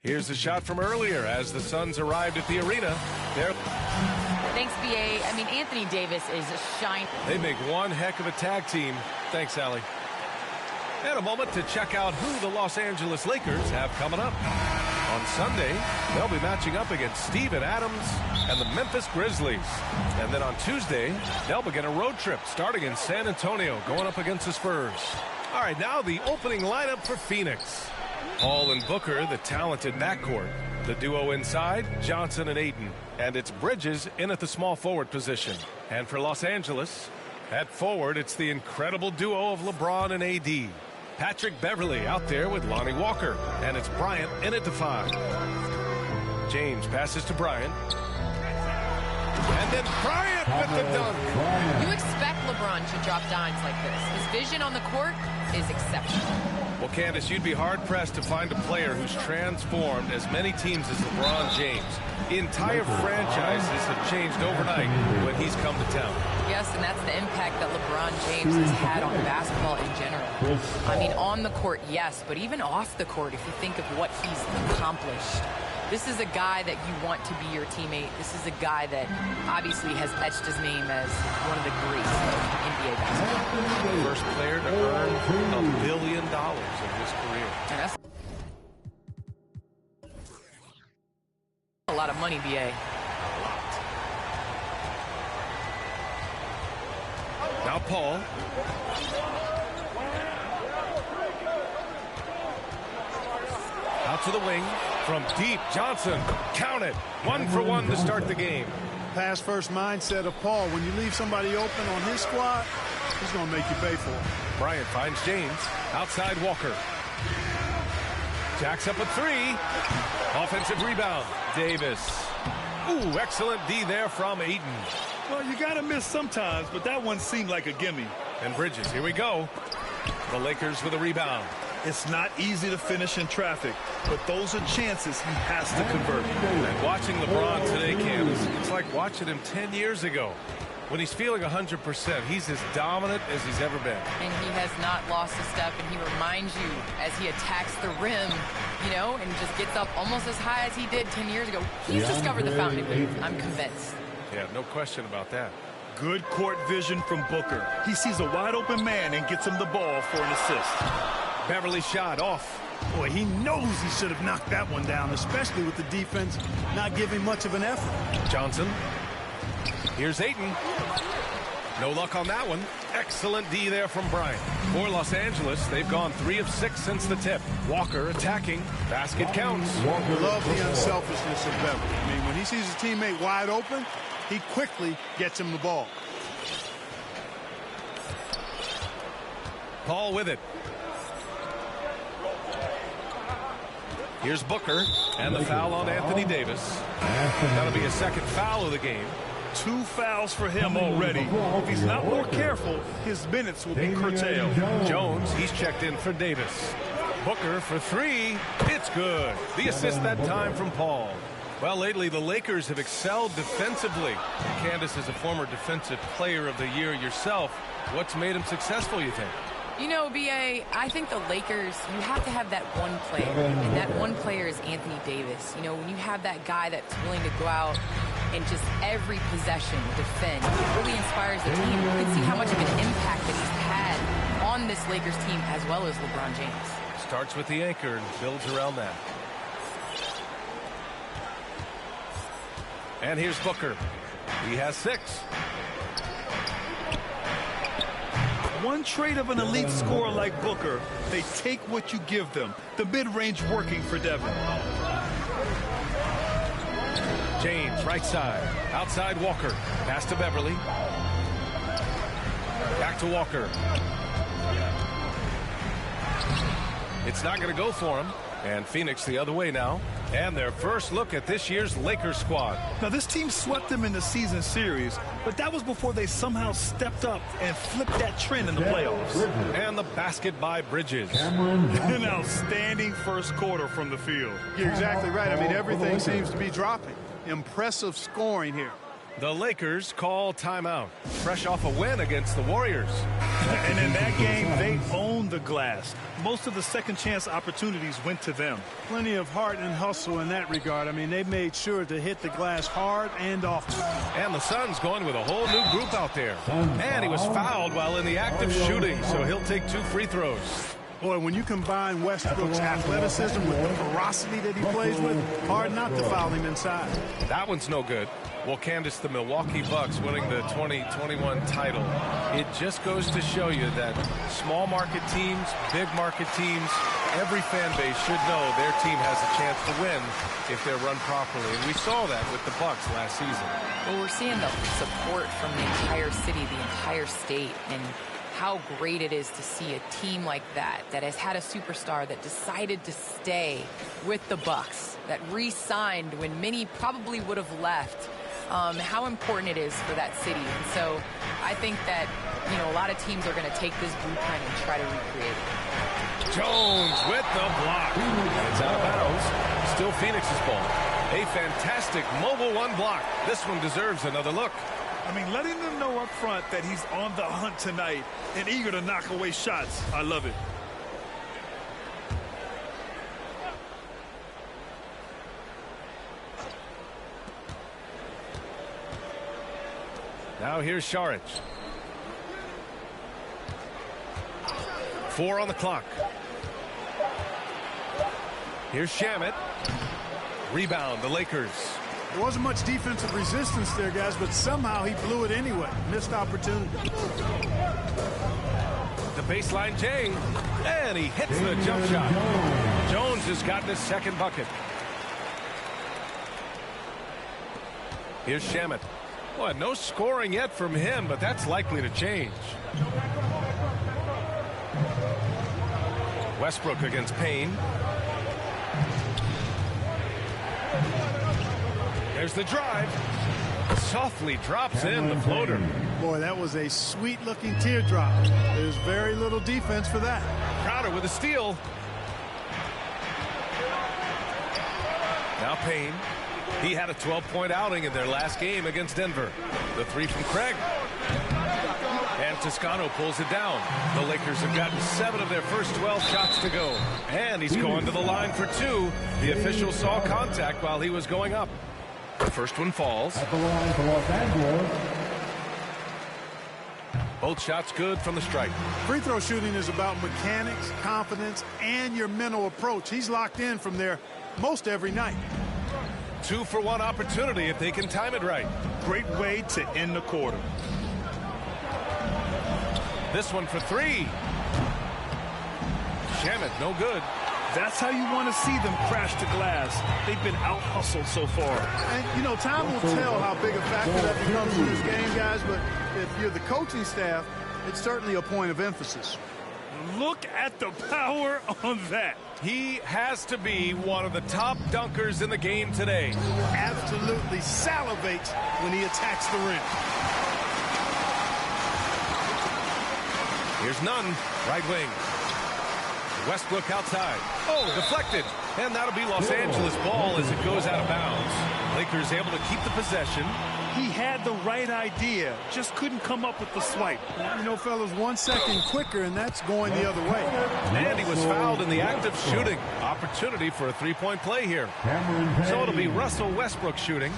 Here's a shot from earlier as the Suns arrived at the arena. Thanks, BA. I mean, Anthony Davis is shining. They make one heck of a tag team. Thanks, Allie. And a moment to check out who the Los Angeles Lakers have coming up. On Sunday, they'll be matching up against Steven Adams and the Memphis Grizzlies. And then on Tuesday, they'll begin a road trip starting in San Antonio, going up against the Spurs. All right, now the opening lineup for Phoenix. Paul and Booker, the talented backcourt. The duo inside, Johnson and Ayton. And it's Bridges in at the small forward position. And for Los Angeles, at forward, it's the incredible duo of LeBron and AD. Patrick Beverley out there with Lonnie Walker. And it's Bryant in at the 5. James passes to Bryant. And then Bryant with the dunk. You expect LeBron to drop dimes like this. His vision on the court is exceptional. Well, Candace, you'd be hard-pressed to find a player who's transformed as many teams as LeBron James. Entire franchises have changed overnight when he's come to town. Yes, and that's the impact that LeBron James has had on basketball in general. I mean, on the court, yes, but even off the court, if you think of what he's accomplished. This is a guy that you want to be your teammate. This is a guy that obviously has etched his name as one of the greats of NBA basketball. First player to earn $1 billion in his career. And that's a lot of money, BA. Now Paul. Out to the wing. From deep, Johnson. Count it. 1 for 1 to start the game. Pass first mindset of Paul. When you leave somebody open on his squad, he's going to make you pay for it. Bryant finds James. Outside Walker. Jacks up a 3. Offensive rebound. Davis. Ooh, excellent D there from Ayton. Well, you got to miss sometimes, but that one seemed like a gimme. And Bridges, here we go. The Lakers with a rebound. It's not easy to finish in traffic, but those are chances he has to convert. And watching LeBron today, Candace, it's like watching him 10 years ago. When he's feeling 100%, he's as dominant as he's ever been. And he has not lost a step, and he reminds you as he attacks the rim, you know, and just gets up almost as high as he did 10 years ago. He's discovered the fountain of youth. I'm convinced. Yeah, no question about that. Good court vision from Booker. He sees a wide open man and gets him the ball for an assist. Beverly shot off. Boy, he knows he should have knocked that one down, especially with the defense not giving much of an effort. Johnson. Here's Ayton. No luck on that one. Excellent D there from Bryant. For Los Angeles, they've gone 3 of 6 since the tip. Walker attacking. Basket counts. Walker loves the unselfishness of Beverly. I mean, when he sees his teammate wide open, he quickly gets him the ball. Paul with it. Here's Booker, and the foul on Anthony Davis. That'll be a second foul of the game. 2 fouls for him already. If he's not more careful, his minutes will be curtailed. Jones, he's checked in for Davis. Booker for 3. It's good. The assist that time from Paul. Well, lately the Lakers have excelled defensively. Candace is a former defensive player of the year yourself. What's made him successful, you think? You know, BA, I think the Lakers, you have to have that one player, and that one player is Anthony Davis. You know, when you have that guy that's willing to go out and just every possession defend, it really inspires the team. You can see how much of an impact that he's had on this Lakers team as well as LeBron James. Starts with the anchor and builds around that. And here's Booker. He has 6. One trait of an elite scorer like Booker, they take what you give them. The mid-range working for Devin. James, right side. Outside Walker. Pass to Beverly. Back to Walker. It's not going to go for him. And Phoenix the other way now. And their first look at this year's Lakers squad. Now, this team swept them in the season series, but that was before they somehow stepped up and flipped that trend in the playoffs. And the basket by Bridges. An outstanding first quarter from the field. You're exactly right. I mean, everything seems to be dropping. Impressive scoring here. The Lakers call timeout. Fresh off a win against the Warriors. And in that game, they owned the glass. Most of the second chance opportunities went to them. Plenty of heart and hustle in that regard. I mean, they made sure to hit the glass hard and often. And the Suns going with a whole new group out there. And he was fouled while in the act of shooting, so he'll take 2 free throws. Boy, when you combine Westbrook's athleticism with the ferocity that he plays with, hard not to foul him inside. That one's no good. Well, Candace, the Milwaukee Bucks winning the 2021 title. It just goes to show you that small market teams, big market teams, every fan base should know their team has a chance to win if they're run properly. And we saw that with the Bucks last season. Well, we're seeing the support from the entire city, the entire state, and how great it is to see a team like that has had a superstar that decided to stay with the Bucks, that re-signed when many probably would have left. How important it is for that city. And so I think that, you know, a lot of teams are going to take this blueprint and try to recreate it. Jones with the block. It's out of bounds. Still Phoenix's ball. A fantastic mobile 1 block. This one deserves another look. I mean, letting them know up front that he's on the hunt tonight and eager to knock away shots. I love it. Now here's Šarić. 4 on the clock. Here's Shamet. Rebound, the Lakers. There wasn't much defensive resistance there, guys, but somehow he blew it anyway. Missed opportunity. The baseline J. And he hits the jump shot. Jones has gotten his second bucket. Here's Shamet. Well, no scoring yet from him, but that's likely to change. Westbrook against Payne. There's the drive. Softly drops in the floater. Boy, that was a sweet-looking teardrop. There's very little defense for that. Crowder with a steal. Now Payne. He had a 12-point outing in their last game against Denver. The 3 from Craig. And Toscano pulls it down. The Lakers have gotten 7 of their first 12 shots to go. And he's going to the line for 2. The official saw contact while he was going up. The first one falls. At the line for Los Angeles. Both shots good from the stripe. Free throw shooting is about mechanics, confidence, and your mental approach. He's locked in from there most every night. 2-for-1 opportunity if they can time it right. Great way to end the quarter. This one for 3. Shamet, no good. That's how you want to see them crash the glass. They've been out-hustled so far. And, you know, time will tell how big a factor that becomes in this game, guys, but if you're the coaching staff, it's certainly a point of emphasis. Look at the power on that. He has to be one of the top dunkers in the game today. Absolutely salivates when he attacks the rim. Here's Nunn, right wing. Westbrook outside. Oh, deflected. And that'll be Los Angeles ball as it goes out of bounds. Lakers able to keep the possession. He had the right idea, just couldn't come up with the swipe. You know, fellas, 1 second quicker, and that's going the other way. And he was fouled in the act of shooting. Opportunity for a 3-point play here. So it'll be Russell Westbrook shooting.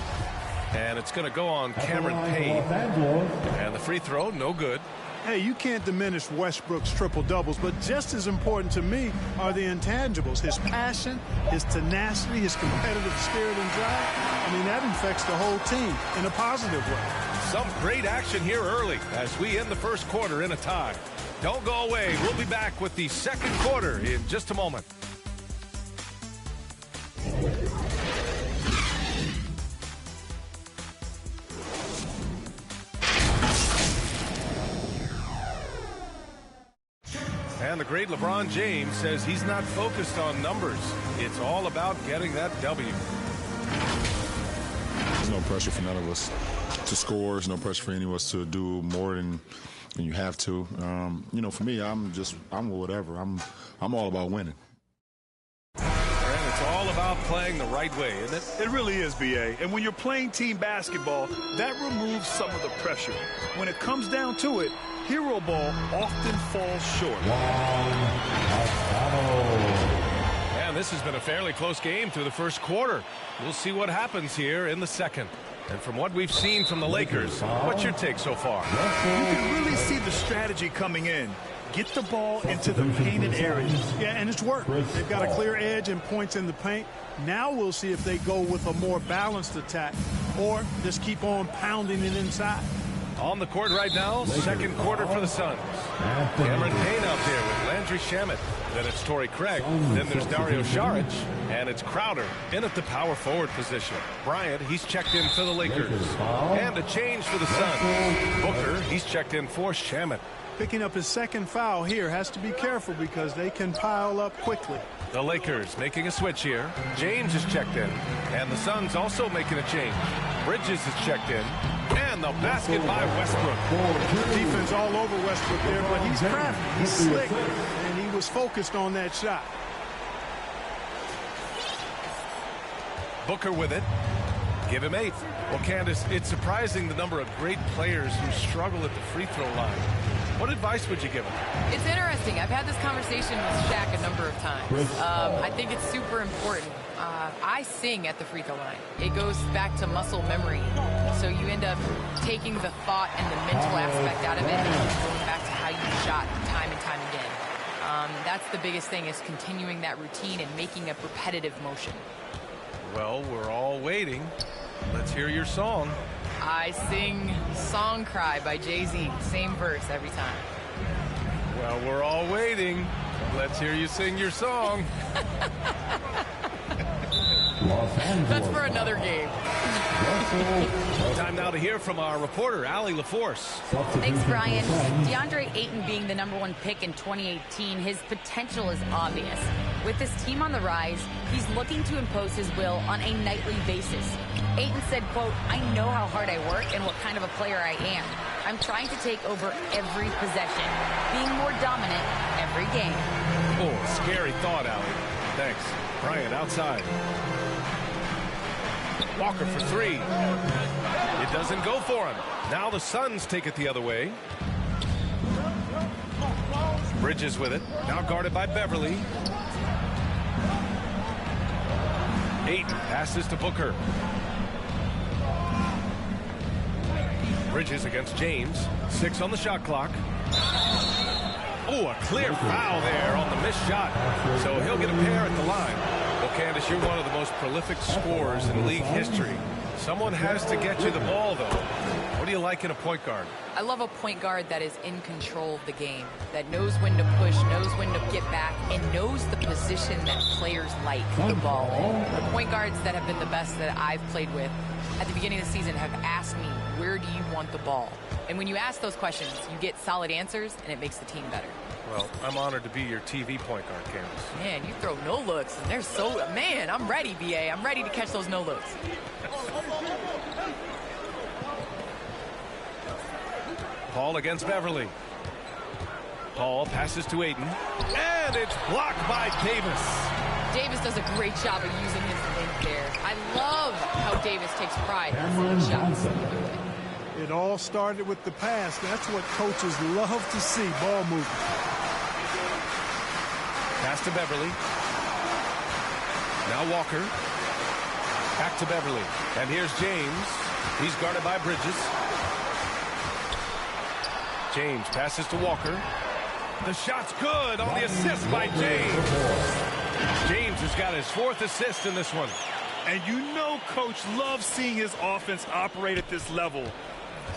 And it's going to go on Cameron Payne. And the free throw, no good. Hey, you can't diminish Westbrook's triple-doubles, but just as important to me are the intangibles. His passion, his tenacity, his competitive spirit and drive. I mean, that infects the whole team in a positive way. Some great action here early as we end the first quarter in a tie. Don't go away. We'll be back with the second quarter in just a moment. And the great LeBron James says he's not focused on numbers. It's all about getting that W. There's no pressure for none of us to score. There's no pressure for any of us to do more than you have to. You know, for me, I'm whatever. I'm all about winning. And it's all about playing the right way, isn't it? It really is, B.A. And when you're playing team basketball, that removes some of the pressure. When it comes down to it, hero ball often falls short. And this has been a fairly close game through the first quarter. We'll see what happens here in the second. And from what we've seen from the Lakers, what's your take so far? You can really see the strategy coming in. Get the ball into the painted areas. Yeah, and it's worked. They've got a clear edge and points in the paint. Now we'll see if they go with a more balanced attack or just keep on pounding it inside. On the court right now, second quarter for the Suns. Cameron Payne out there with Landry Shamet. Then it's Torrey Craig. Then there's Dario Saric. And it's Crowder in at the power forward position. Bryant, he's checked in for the Lakers. And a change for the Suns. Booker, he's checked in for Shamet. Picking up his second foul here, has to be careful because they can pile up quickly. The Lakers making a switch here. James is checked in. And the Suns also making a change. Bridges is checked in. And the basket by Westbrook. Defense all over Westbrook there, but he's crafty, he's slick, and he was focused on that shot. Booker with it. Give him 8. Well, Candace, it's surprising the number of great players who struggle at the free throw line. What advice would you give him? It's interesting. I've had this conversation with Shaq a number of times. I think it's super important. I sing at the free throw line. It goes back to muscle memory. So you end up taking the thought and the mental aspect out of it and going back to how you shot time and time again. That's the biggest thing, is continuing that routine and making a repetitive motion. Well, we're all waiting. Let's hear your song. I sing Song Cry by Jay-Z. Same verse every time. Well, we're all waiting. Let's hear you sing your song. That's for another game. Time now to hear from our reporter, Allie LaForce. Thanks, Brian. DeAndre Ayton being the #1 pick in 2018, his potential is obvious. With his team on the rise, he's looking to impose his will on a nightly basis. Ayton said, quote, "I know how hard I work and what kind of a player I am. I'm trying to take over every possession, being more dominant every game." Oh, scary thought, Allie. Thanks. Bryant outside. Walker for 3. It doesn't go for him. Now the Suns take it the other way. Bridges with it. Now guarded by Beverly. Ayton passes to Booker. Bridges against James. 6 on the shot clock. Oh, a clear foul there on the missed shot. So he'll get a pair at the line. Well, Candace, you're one of the most prolific scorers in league history. Someone has to get you the ball, though. What do you like in a point guard? I love a point guard that is in control of the game, that knows when to push, knows when to get back, and knows the position that players like the ball in. The point guards that have been the best that I've played with at the beginning of the season have asked me, where do you want the ball? And when you ask those questions, you get solid answers, and it makes the team better. Well, I'm honored to be your TV point guard, Candace. Man, you throw no looks, and they're so... Man, I'm ready, BA. I'm ready to catch those no looks. Paul against Beverly. Paul passes to Ayton. And it's blocked by Davis. Davis does a great job of using his length there. I love how Davis takes pride in his shots. It all started with the pass. That's what coaches love to see, ball movement. Pass to Beverly. Now Walker. Back to Beverly. And here's James. He's guarded by Bridges. James passes to Walker. The shot's good on the assist by James. James has got his 4th assist in this one. And you know Coach loves seeing his offense operate at this level.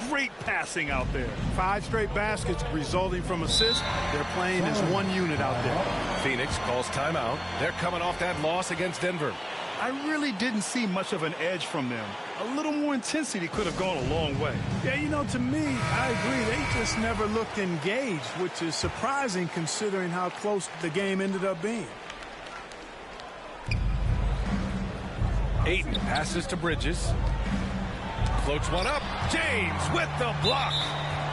Great passing out there. 5 straight baskets resulting from assists. They're playing as one unit out there. Phoenix calls timeout. They're coming off that loss against Denver. I really didn't see much of an edge from them. A little more intensity could have gone a long way. Yeah, you know, to me, I agree. They just never looked engaged, which is surprising considering how close the game ended up being. Ayton passes to Bridges. Floats one up. James with the block.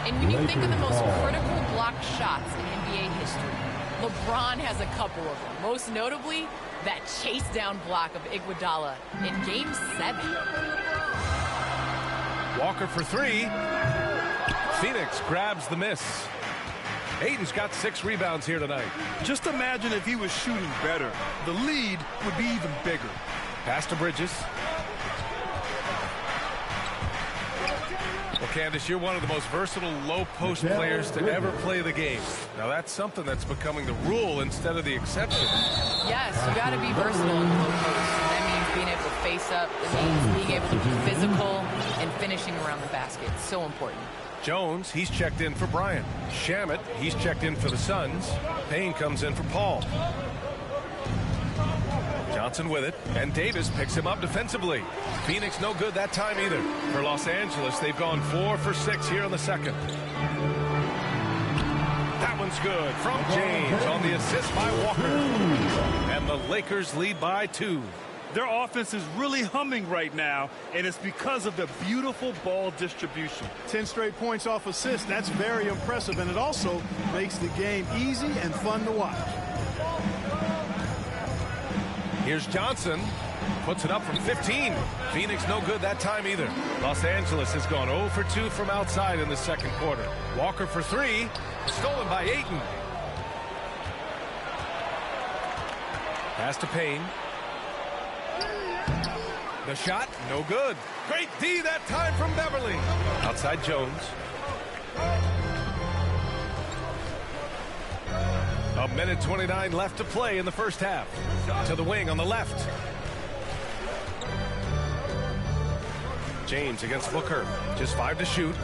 And when you think of the most critical block shots in NBA history, LeBron has a couple of them. Most notably, that chase down block of Iguodala in Game 7. Walker for three. Phoenix grabs the miss. Ayton's got 6 rebounds here tonight. Just imagine if he was shooting better. The lead would be even bigger. Pass to Bridges. Well, Candace, you're one of the most versatile low-post players to ever play the game. Now, that's something that's becoming the rule instead of the exception. Yes, you got to be versatile in the low post. That means being able to face up. It means being able to be physical and finishing around the basket. It's so important. Jones, he's checked in for Bryant. Shamet, he's checked in for the Suns. Payne comes in for Paul. Johnson with it, and Davis picks him up defensively. Phoenix no good that time either. For Los Angeles, they've gone 4 for 6 here in the second. That one's good from James on the assist by Walker. And the Lakers lead by 2. Their offense is really humming right now, and it's because of the beautiful ball distribution. 10 straight points off assists. That's very impressive, and it also makes the game easy and fun to watch. Here's Johnson. Puts it up from 15. Phoenix no good that time either. Los Angeles has gone 0 for 2 from outside in the second quarter. Walker for 3. Stolen by Ayton. Pass to Payne. The shot, no good. Great D that time from Beverly. Outside Jones. A minute 29 left to play in the first half. To the wing on the left. James against Booker. Just 5 to shoot.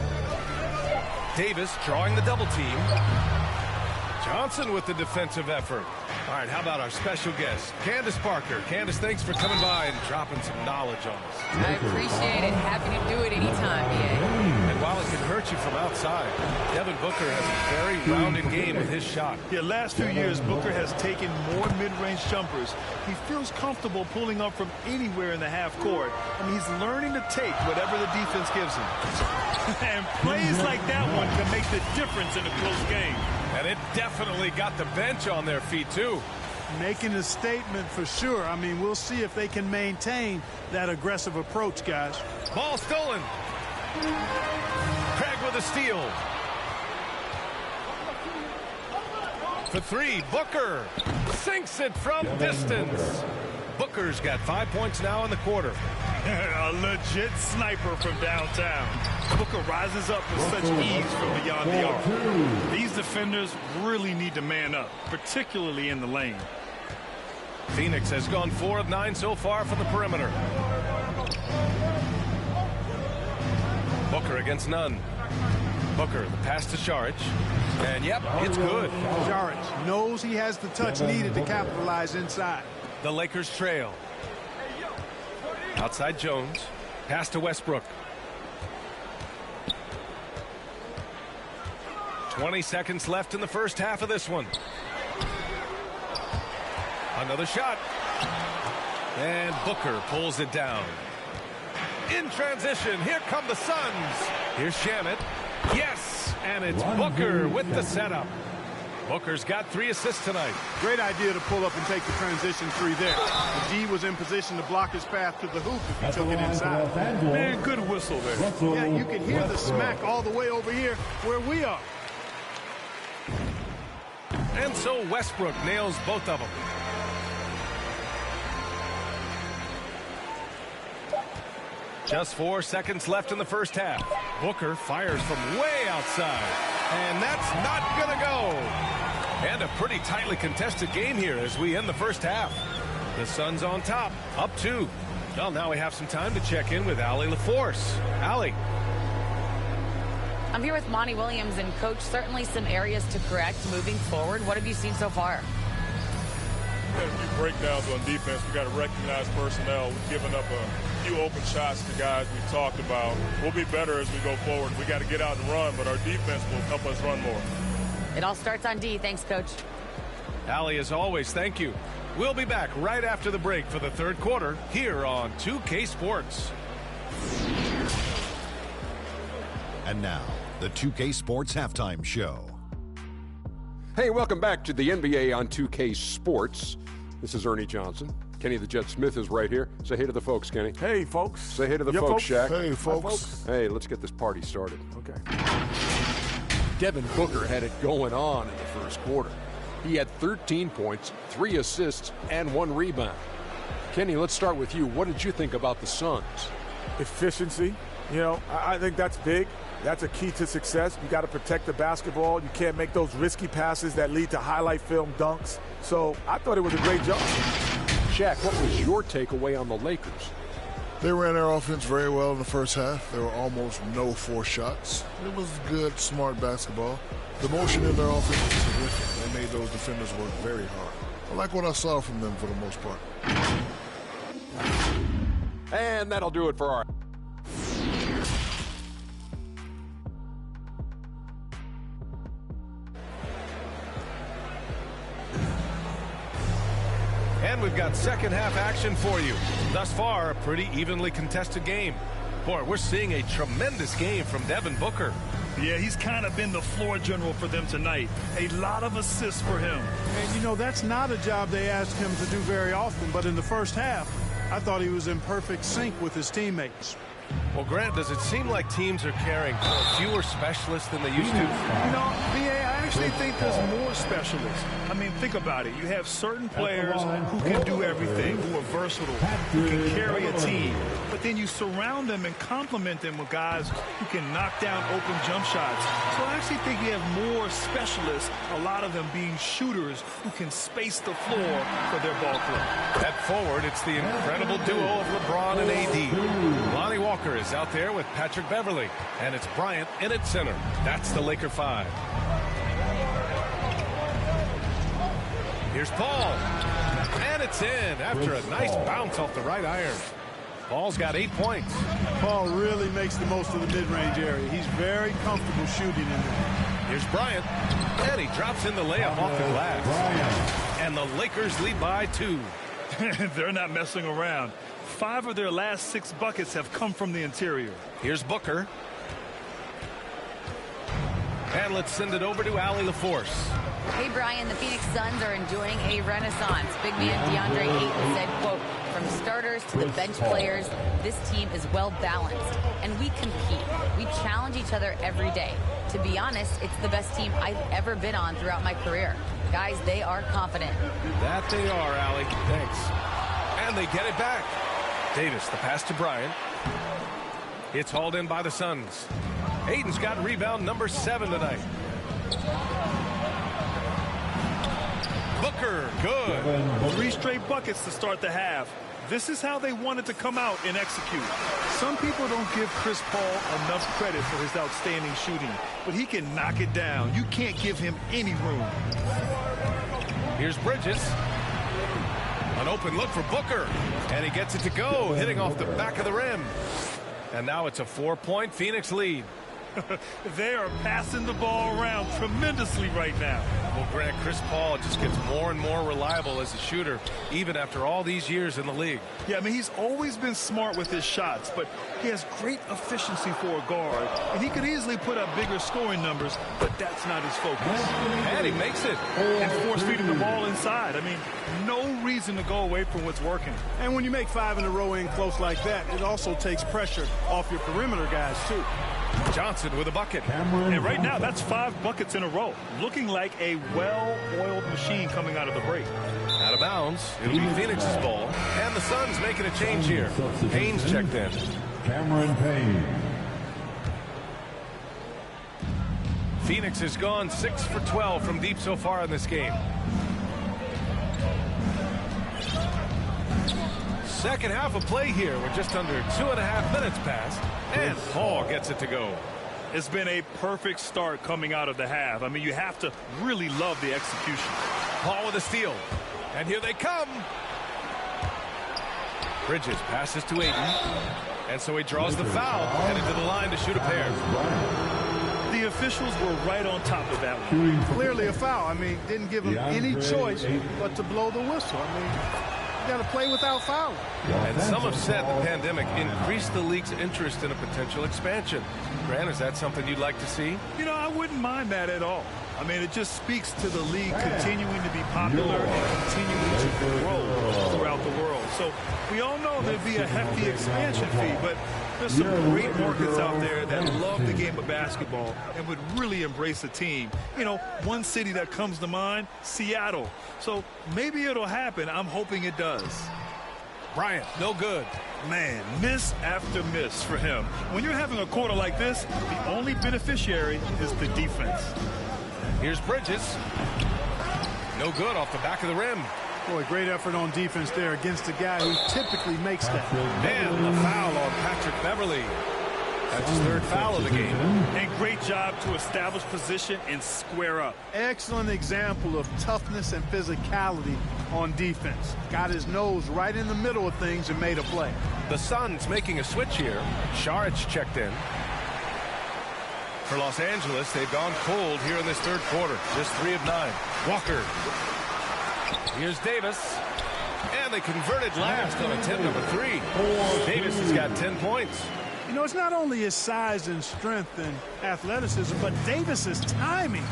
Davis drawing the double team. Johnson with the defensive effort. All right, how about our special guest, Candace Parker. Candace, thanks for coming by and dropping some knowledge on us. I appreciate it. Happy to do it anytime, BA. And while it can hurt you from outside, Devin Booker has a very rounded game with his shot. Yeah, last few years, Booker has taken more mid-range jumpers. He feels comfortable pulling up from anywhere in the half court. I mean, he's learning to take whatever the defense gives him. And plays like that one can make the difference in a close game. And it definitely got the bench on their feet, too. Making a statement for sure. I mean, we'll see if they can maintain that aggressive approach, guys. Ball stolen. Craig with a steal. For 3, Booker sinks it from distance. Booker's got 5 points now in the quarter. A legit sniper from downtown. Booker rises up with such ease from beyond the arc. These defenders really need to man up, particularly in the lane. Phoenix has gone 4 of 9 so far from the perimeter. Booker against none. Booker, the pass to Šarić. And yep, it's good. Šarić knows he has the touch needed to capitalize inside. The Lakers trail. Outside Jones. Pass to Westbrook. 20 seconds left in the first half of this one. Another shot. And Booker pulls it down. In transition, here come the Suns. Here's Shamet. Yes, and it's Booker with the setup. Booker's got 3 assists tonight. Great idea to pull up and take the transition 3 there. The D was in position to block his path to the hoop if he took it inside. Man, good whistle there. Yeah, you can hear the smack all the way over here where we are. And so Westbrook nails both of them. Just 4 seconds left in the first half. Booker fires from way outside. And that's not going to go. And a pretty tightly contested game here as we end the first half. The Suns on top, up 2. Well, now we have some time to check in with Allie LaForce. Allie. I'm here with Monty Williams, and Coach, certainly some areas to correct moving forward. What have you seen so far? had a few breakdowns on defense. We got to recognize personnel. We've given up a few open shots to guys we talked about. We'll be better as we go forward. We got to get out and run, but our defense will help us run more. It all starts on D. Thanks, Coach. Allie, as always, thank you. We'll be back right after the break for the third quarter here on 2K Sports. And now, the 2K Sports Halftime Show. Hey, welcome back to the NBA on 2K Sports. This is Ernie Johnson. Kenny the Jet Smith is right here. Say hey to the folks, Kenny. Hey, folks. Say hey to the folks, Shaq. Hey, folks. Hey, let's get this party started. Okay. Devin Booker had it going on in the first quarter. He had 13 points, 3 assists, and 1 rebound. Kenny, let's start with you. What did you think about the Suns? Efficiency. You know, I think that's big. That's a key to success. You got to protect the basketball. You can't make those risky passes that lead to highlight film dunks. So I thought it was a great job. Shaq, what was your takeaway on the Lakers? They ran their offense very well in the first half. There were almost no forced shots. It was good, smart basketball. The motion in their offense was terrific. They made those defenders work very hard. I like what I saw from them for the most part. And that'll do it for our... And we've got second half action for you. Thus far, a pretty evenly contested game. Boy, we're seeing a tremendous game from Devin Booker. Yeah, he's kind of been the floor general for them tonight. A lot of assists for him. And, you know, that's not a job they ask him to do very often. But in the first half, I thought he was in perfect sync with his teammates. Well, Grant, does it seem like teams are carrying fewer specialists than they used to? You know, B.A., I actually think there's more specialists. I mean, think about it. You have certain players who can do everything, who are versatile, who can carry a team. But then you surround them and complement them with guys who can knock down open jump shots. So I actually think you have more specialists, a lot of them being shooters who can space the floor for their ball club. At forward, it's the incredible duo of LeBron and AD. Lonnie Walker is out there with Patrick Beverly, and it's Bryant in at center. That's the Laker 5. Here's Paul, and it's in after a nice bounce off the right iron. Paul's got 8 points. Paul really makes the most of the mid-range area. He's very comfortable shooting in there. Here's Bryant, and he drops in the layup off the glass. And the Lakers lead by 2. They're not messing around. 5 of their last 6 buckets have come from the interior. Here's Booker. And let's send it over to Allie LaForce. Hey, Brian, the Phoenix Suns are enjoying a renaissance. Big man DeAndre Ayton said, quote, from starters to the bench players, this team is well balanced, and we compete. We challenge each other every day. To be honest, it's the best team I've ever been on throughout my career. Guys, they are confident. That they are, Allie. Thanks. And they get it back. Davis, the pass to Bryant. It's hauled in by the Suns. Ayton's got rebound number 7 tonight. Booker, good. 3 straight buckets to start the half. This is how they wanted to come out and execute. Some people don't give Chris Paul enough credit for his outstanding shooting, but he can knock it down. You can't give him any room. Here's Bridges. An open look for Booker, and he gets it to go, hitting off the back of the rim. And now it's a 4-point Phoenix lead. They are passing the ball around tremendously right now. Well, Grant, Chris Paul just gets more and more reliable as a shooter, even after all these years in the league. Yeah, I mean, he's always been smart with his shots, but he has great efficiency for a guard, and he could easily put up bigger scoring numbers, but that's not his focus. And he makes it. And force-feeding the ball inside. I mean, no reason to go away from what's working. And when you make 5 in a row in close like that, it also takes pressure off your perimeter guys, too. Johnson with a bucket. And right now, that's 5 buckets in a row. Looking like a well-oiled machine coming out of the break. Out of bounds. It'll be Phoenix's ball. And the Suns making a change here. Payne's checked in. Cameron Payne. Phoenix has gone 6 for 12 from deep so far in this game. Second half of play here with just under 2.5 minutes passed. And Paul gets it to go. It's been a perfect start coming out of the half. I mean, you have to really love the execution. Paul with a steal. And here they come. Bridges passes to Ayton. And so he draws the foul, headed to the line to shoot a pair. The officials were right on top of that one. Clearly a foul. I mean, didn't give him any choice but to blow the whistle. I mean, you got to play without fouling. And some have said the pandemic increased the league's interest in a potential expansion. Grant, is that something you'd like to see? You know, I wouldn't mind that at all. I mean, it just speaks to the league continuing to be popular and continuing to grow throughout the world. So we all know there'd be a hefty expansion fee, but there's some great markets out there that love the game of basketball and would really embrace a team. You know, one city that comes to mind, Seattle. So maybe it'll happen. I'm hoping it does. Bryant, no good. Man, miss after miss for him. When you're having a quarter like this, the only beneficiary is the defense. Here's Bridges. No good off the back of the rim. Boy, great effort on defense there against a guy who typically makes that. And the foul on Patrick Beverly. That's his third foul of the game. And great job to establish position and square up. Excellent example of toughness and physicality on defense. Got his nose right in the middle of things and made a play. The Suns making a switch here. Saric checked in. For Los Angeles, they've gone cold here in this third quarter. Just 3 of 9. Walker. Here's Davis. And they converted last on attempt number 3. Davis has got 10 points. You know, it's not only his size and strength and athleticism, but Davis's timing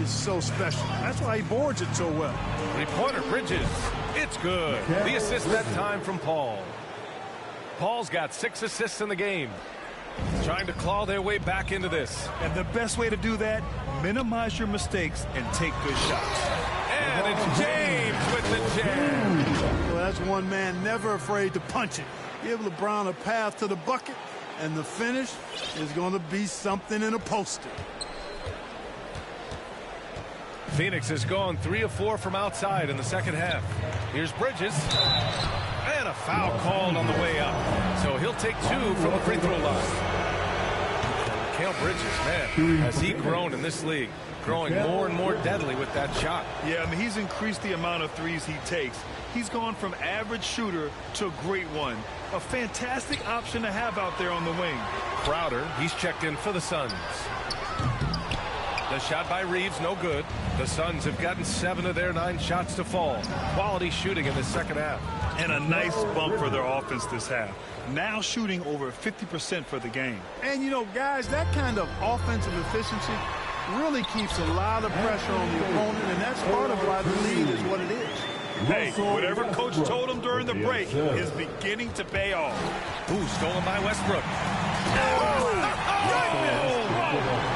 is so special. That's why he boards it so well. Three-pointer, Bridges. It's good. The assist that time from Paul. Paul's got 6 assists in the game. Trying to claw their way back into this. And the best way to do that, minimize your mistakes and take good shots. And it's James with the jam. Well, that's one man never afraid to punch it. Give LeBron a path to the bucket, and the finish is going to be something in a poster. Phoenix has gone 3 of 4 from outside in the second half. Here's Bridges. And a foul called on the way up. So he'll take 2 from the free throw line. Mikal Bridges, man, has he grown in this league? Growing more and more deadly with that shot. Yeah, I mean, he's increased the amount of threes he takes. He's gone from average shooter to a great one. A fantastic option to have out there on the wing. Crowder, he's checked in for the Suns. The shot by Reeves, no good. The Suns have gotten 7 of their 9 shots to fall. Quality shooting in the second half. And a nice bump for their offense this half. Now shooting over 50% for the game. And, you know, guys, that kind of offensive efficiency really keeps a lot of pressure on the opponent, and that's part of why the lead is what it is. Hey, whatever coach told him during the break is beginning to pay off. Ooh, stolen by Westbrook.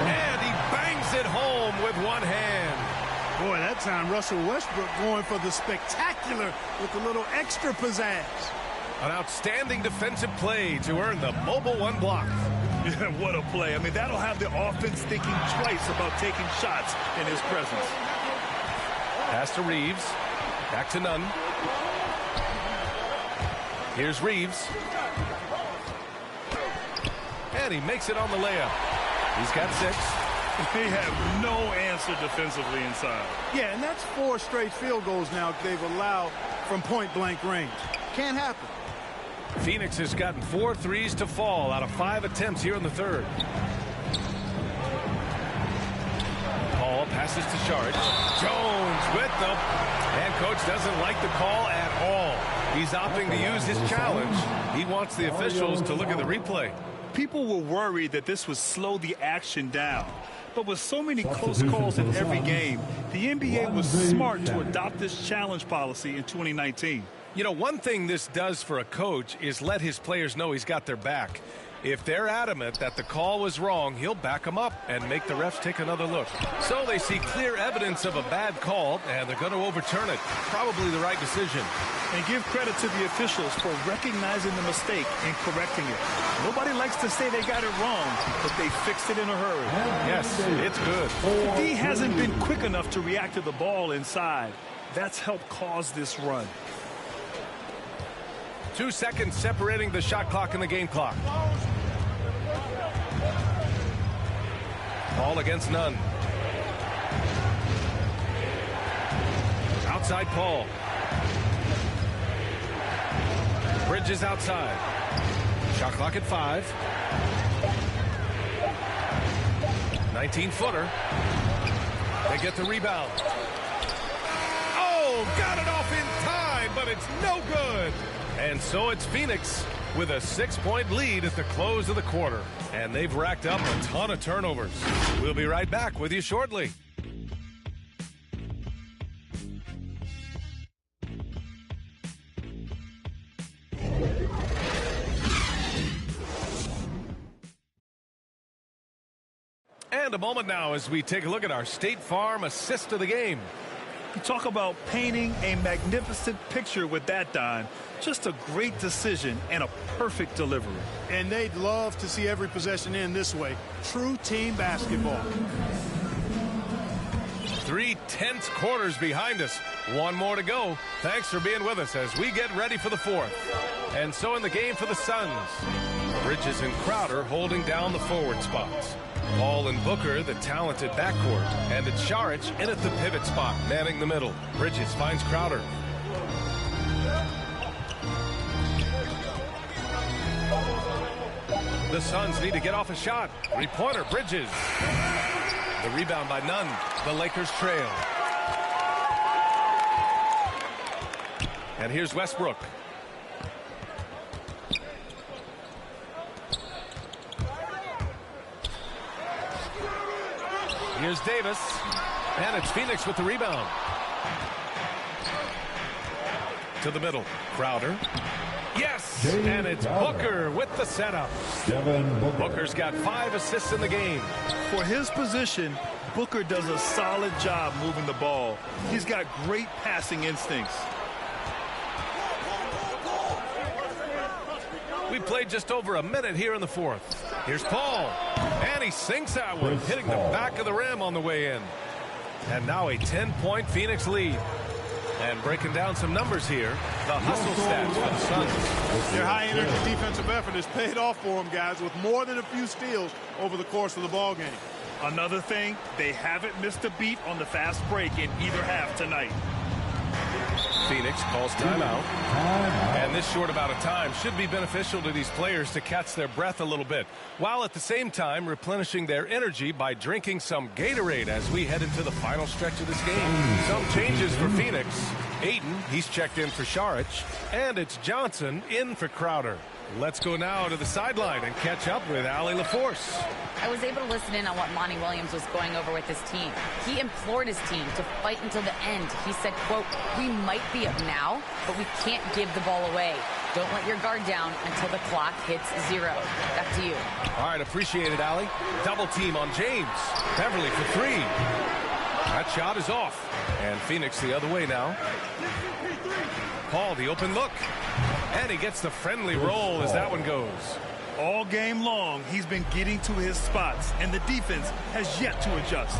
And he bangs it home with one hand. Boy, that time Russell Westbrook going for the spectacular with a little extra pizzazz. An outstanding defensive play to earn the mobile 1 block. Yeah, what a play. I mean, that'll have the offense thinking twice about taking shots in his presence. Pass to Reeves. Back to Nunn. Here's Reeves. And he makes it on the layup. He's got 6. They have no answer defensively inside. Yeah, and that's 4 straight field goals now they've allowed from point-blank range. Can't happen. Phoenix has gotten 4 threes to fall out of 5 attempts here in the third. Paul passes to Saric. Jones with them. And coach doesn't like the call at all. He's opting to use his challenge. He wants the officials to look at the replay. People were worried that this would slow the action down. But with so many close calls in every game, the NBA was smart to adopt this challenge policy in 2019. You know, one thing this does for a coach is let his players know he's got their back. If they're adamant that the call was wrong, he'll back them up and make the refs take another look. So they see clear evidence of a bad call, and they're going to overturn it. Probably the right decision. And give credit to the officials for recognizing the mistake and correcting it. Nobody likes to say they got it wrong, but they fixed it in a hurry. Yes, it's good. The D hasn't been quick enough to react to the ball inside. That's helped cause this run. 2 seconds separating the shot clock and the game clock. Ball against Nunn. Outside Paul. Bridges outside. Shot clock at 5. 19-footer. They get the rebound. Oh, got it off in time, but it's no good. And so it's Phoenix with a 6-point lead at the close of the quarter. And they've racked up a ton of turnovers. We'll be right back with you shortly. And a moment now as we take a look at our State Farm assist of the game. You talk about painting a magnificent picture with that, Don. Just a great decision and a perfect delivery. And they'd love to see every possession end this way. True team basketball. 3 tense quarters behind us. One more to go. Thanks for being with us as we get ready for the fourth. And so in the game for the Suns, Bridges and Crowder holding down the forward spots. Paul and Booker, the talented backcourt. And it's Šarić in at the pivot spot, manning the middle. Bridges finds Crowder. The Suns need to get off a shot. 3-pointer, Bridges. The rebound by Nunn. The Lakers trail. And here's Westbrook. Here's Davis. And it's Phoenix with the rebound. To the middle. Crowder. Yes! And it's Booker with the setup. Booker's got 5 assists in the game. For his position, Booker does a solid job moving the ball. He's got great passing instincts. We played just over a minute here in the fourth. Here's Paul. And he sinks that one, hitting the back of the rim on the way in. And now a 10-point Phoenix lead. And breaking down some numbers here, the hustle stats for the Suns. Their high-energy defensive effort has paid off for them, guys, with more than a few steals over the course of the ball game. Another thing, they haven't missed a beat on the fast break in either half tonight. Phoenix calls timeout. And this short amount of time should be beneficial to these players to catch their breath a little bit, while at the same time replenishing their energy by drinking some Gatorade as we head into the final stretch of this game. Some changes for Phoenix. Ayton, he's checked in for Šarić, and it's Johnson in for Crowder. Let's go now to the sideline and catch up with Allie LaForce. I was able to listen in on what Monty Williams was going over with his team. He implored his team to fight until the end. He said, quote, "We might be up now, but we can't give the ball away. Don't let your guard down until the clock hits 0. Back to you." All right, appreciate it, Allie. Double team on James. Beverly for 3. That shot is off. And Phoenix the other way now. Paul, the open look. And he gets the friendly roll as that one goes. All game long, he's been getting to his spots, and the defense has yet to adjust.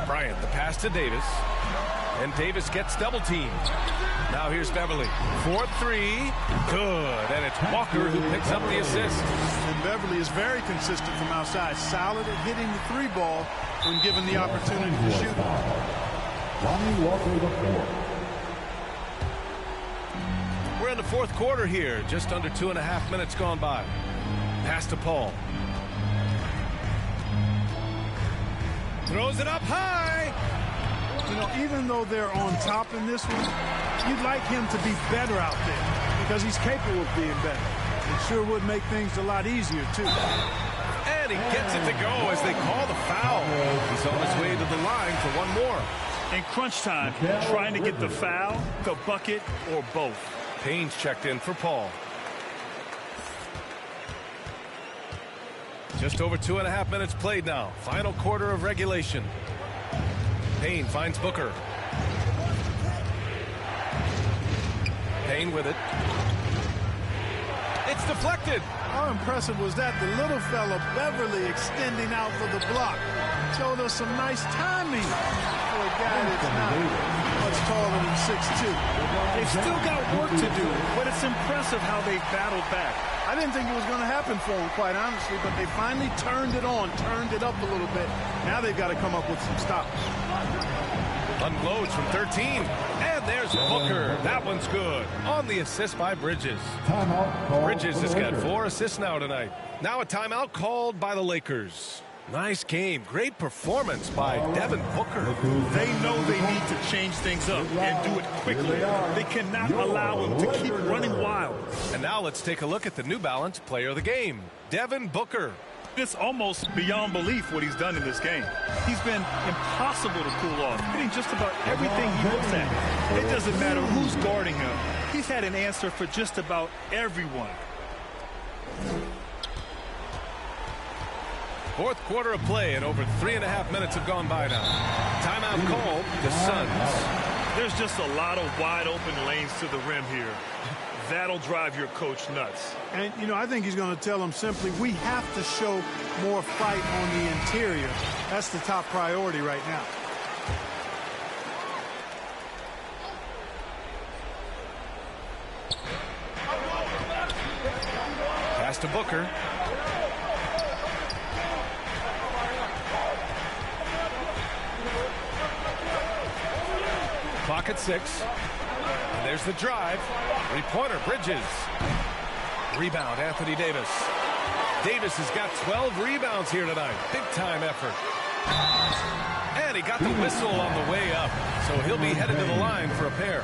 Bryant, the pass to Davis. And Davis gets double teamed. Now here's Beverly. 4-3. Good. And it's Walker who picks up the assist. And Beverly is very consistent from outside. Solid at hitting the 3 ball when given the opportunity to shoot. Lonnie Walker, the 4. We're in the fourth quarter here. Just under 2.5 minutes gone by. Pass to Paul. Throws it up high. You know, even though they're on top in this one, you'd like him to be better out there because he's capable of being better. It sure would make things a lot easier, too. And he gets it to go as they call the foul. He's on his way to the line for one more. In crunch time, trying to get the foul, the bucket, or both. Payne's checked in for Paul. Just over 2.5 minutes played now. Final quarter of regulation. Payne finds Booker. Payne with it. It's deflected. How impressive was that? The little fella, Beverly, extending out for the block. Showed us some nice timing for a guy that's not much taller than 6'2". They've still got work to do, but it's impressive how they battled back. I didn't think it was going to happen for them, quite honestly, but they finally turned it on, turned it up a little bit. Now they've got to come up with some stops. Unloads from 13, and And there's Booker. That one's good. On the assist by Bridges. Bridges has got 4 assists now tonight. Now a timeout called by the Lakers. Nice game. Great performance by Devin Booker. They know they need to change things up and do it quickly. They cannot allow him to keep running wild. And now let's take a look at the New Balance player of the game, Devin Booker. It's almost beyond belief what he's done in this game. He's been impossible to cool off, hitting just about everything he looks at. It doesn't matter who's guarding him. He's had an answer for just about everyone. Fourth quarter of play, and over 3.5 minutes have gone by now. Timeout called the Suns. There's just a lot of wide open lanes to the rim here. That'll drive your coach nuts. And, you know, I think he's going to tell them simply, we have to show more fight on the interior. That's the top priority right now. Pass to Booker. Clock at 6. And there's the drive. Three-pointer, Bridges. Rebound, Anthony Davis. Davis has got 12 rebounds here tonight. Big-time effort. And he got the whistle on the way up. So he'll be headed to the line for a pair.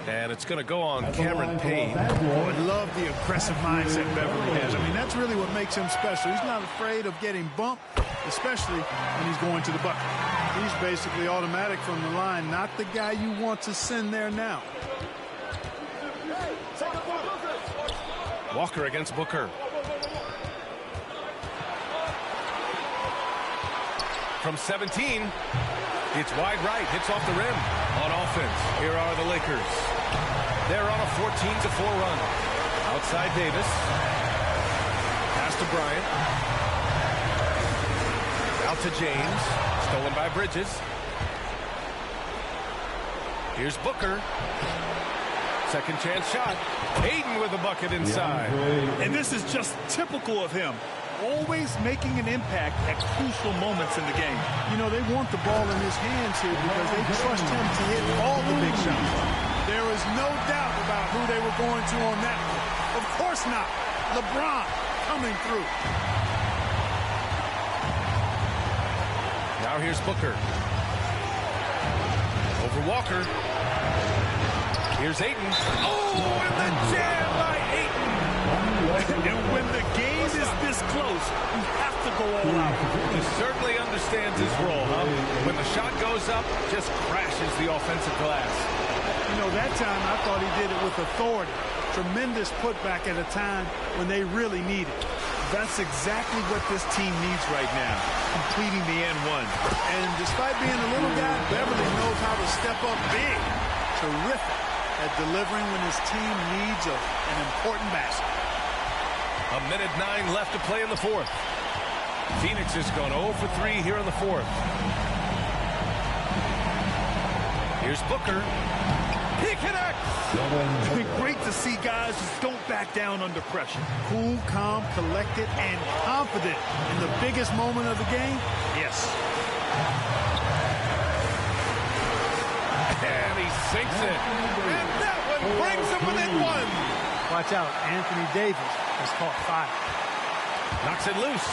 And it's going to go on Cameron Payne. Oh, I love the aggressive mindset Beverly has. I mean, that's really what makes him special. He's not afraid of getting bumped, especially when he's going to the bucket. He's basically automatic from the line, not the guy you want to send there now. Walker against Booker. From 17, it's wide right, hits off the rim. On offense, here are the Lakers. They're on a 14-4 run. Outside Davis. Pass to Bryant. Out to James. Stolen by Bridges. Here's Booker. Second chance shot. Hayden with the bucket inside. And this is just typical of him. Always making an impact at crucial moments in the game. You know, they want the ball in his hands here because they trust him to hit all the big shots. There is no doubt about who they were going to on that one. Of course not. LeBron coming through. Now here's Booker. Over Walker. Here's Ayton. Oh, and the jam by Ayton. And when the game is this close, you have to go all out. He certainly understands his role, huh? When the shot goes up, just crashes the offensive glass. You know, that time I thought he did it with authority. Tremendous putback at a time when they really need it. That's exactly what this team needs right now, completing the N1. And despite being a little guy, Beverly knows how to step up big. Terrific at delivering when his team needs an important basket. 1:09 left to play in the fourth. Phoenix has gone 0 for 3 here in the fourth. Here's Booker. He connects. It's been great to see guys just don't back down under pressure. Cool, calm, collected, and confident in the biggest moment of the game. Yes. And he sinks it. And that one brings him within one. Watch out, Anthony Davis has caught fire. Knocks it loose.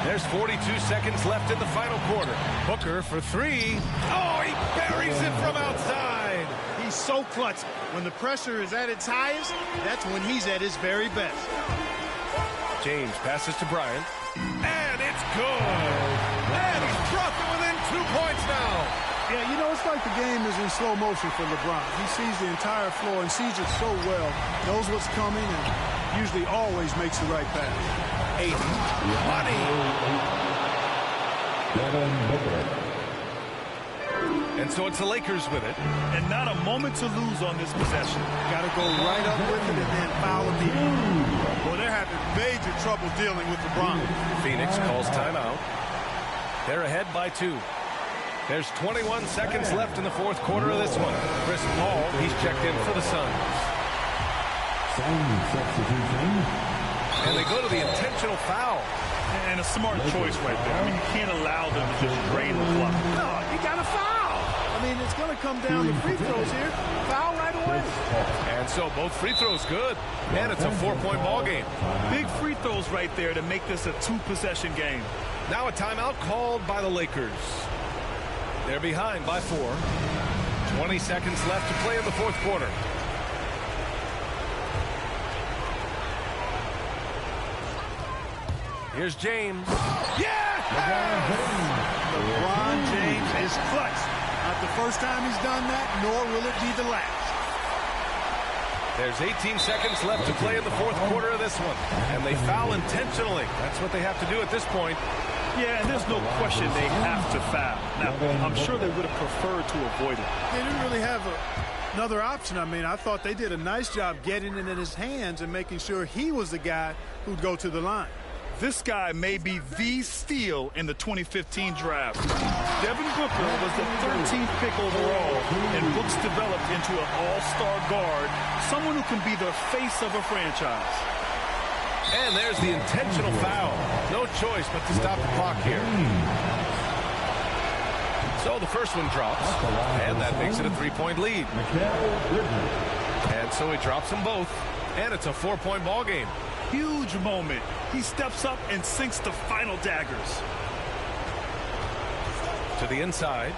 There's 42 seconds left in the final quarter. Booker for 3. Oh, he buries it from outside. He's so clutch. When the pressure is at its highest, that's when he's at his very best. James passes to Bryant. And it's good. And he's dropped it within 2 points now. Yeah, you know, it's like the game is in slow motion for LeBron. He sees the entire floor and sees it so well, knows what's coming, and usually always makes the right pass. 8. Money. And so it's the Lakers with it. And not a moment to lose on this possession. Got to go right up with it and then foul immediately. Well, they're having major trouble dealing with LeBron. Phoenix calls timeout. They're ahead by 2. There's 21 seconds left in the fourth quarter of this one. Chris Paul, he's checked in for the Suns. Substitution. And they go to the intentional foul. And a smart choice right there. I mean, you can't allow them to just drain the clock. No, you got to foul. I mean, it's going to come down to free throws here. Foul right away. And so both free throws good. And it's a 4-point ball game. Big free throws right there to make this a 2-possession game. Now a timeout called by the Lakers. They're behind by 4. 20 seconds left to play in the fourth quarter. Here's James. Yeah! LeBron James is clutch. Not the first time he's done that, nor will it be the last. There's 18 seconds left to play in the fourth quarter of this one. And they foul intentionally. That's what they have to do at this point. Yeah, and there's no question they have to foul. Now, I'm sure they would have preferred to avoid it. They didn't really have another option. I mean, I thought they did a nice job getting it in his hands and making sure he was the guy who'd go to the line. This guy may be the steal in the 2015 draft. Devin Booker was the 13th pick overall, and Brooks developed into an all-star guard, someone who can be the face of a franchise. And there's the intentional foul. No choice but to stop the clock here. So the first one drops, and that makes it a 3-point lead. And so he drops them both, and it's a 4-point ball game. Huge moment. He steps up and sinks the final daggers. To the inside.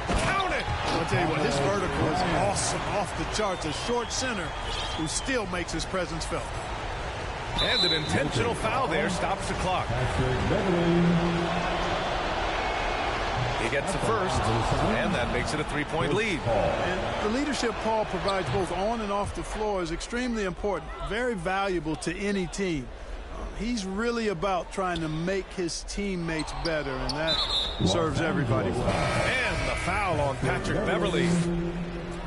Count it! I'll tell you what, his vertical is awesome, off the charts. A short center who still makes his presence felt. And an intentional foul there stops the clock. He gets the first, and that makes it a 3-point lead. And the leadership Paul provides both on and off the floor is extremely important, very valuable to any team. He's really about trying to make his teammates better, and that serves everybody well. And the foul on Patrick Beverley.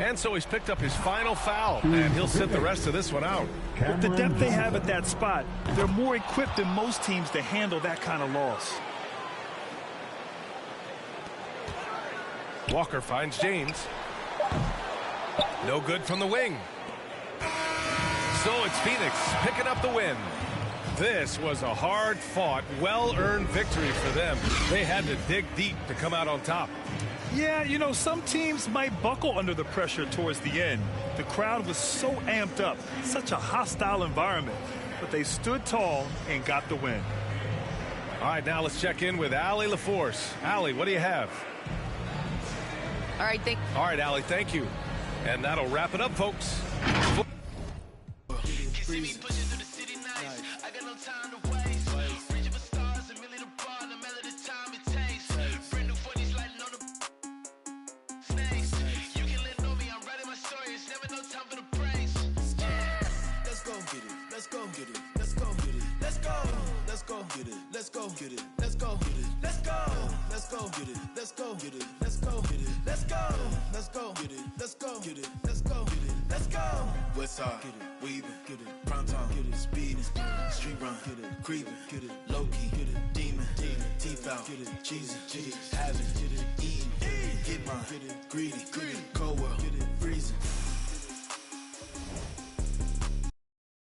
And so he's picked up his final foul, and he'll sit the rest of this one out. With the depth they have at that spot, they're more equipped than most teams to handle that kind of loss. Walker finds James. No good from the wing. So it's Phoenix picking up the win. This was a hard-fought, well-earned victory for them. They had to dig deep to come out on top. Yeah, you know, some teams might buckle under the pressure towards the end. The crowd was so amped up, such a hostile environment. But they stood tall and got the win. All right, now let's check in with Allie LaForce. Allie, what do you have? All right, Allie, thank you. And that'll wrap it up, folks. Westside, weaving, prime time, speeding, street run, creeping, low key, demon, teeth out, cheesing, having, eating, get mine, greedy, cold world, freezing.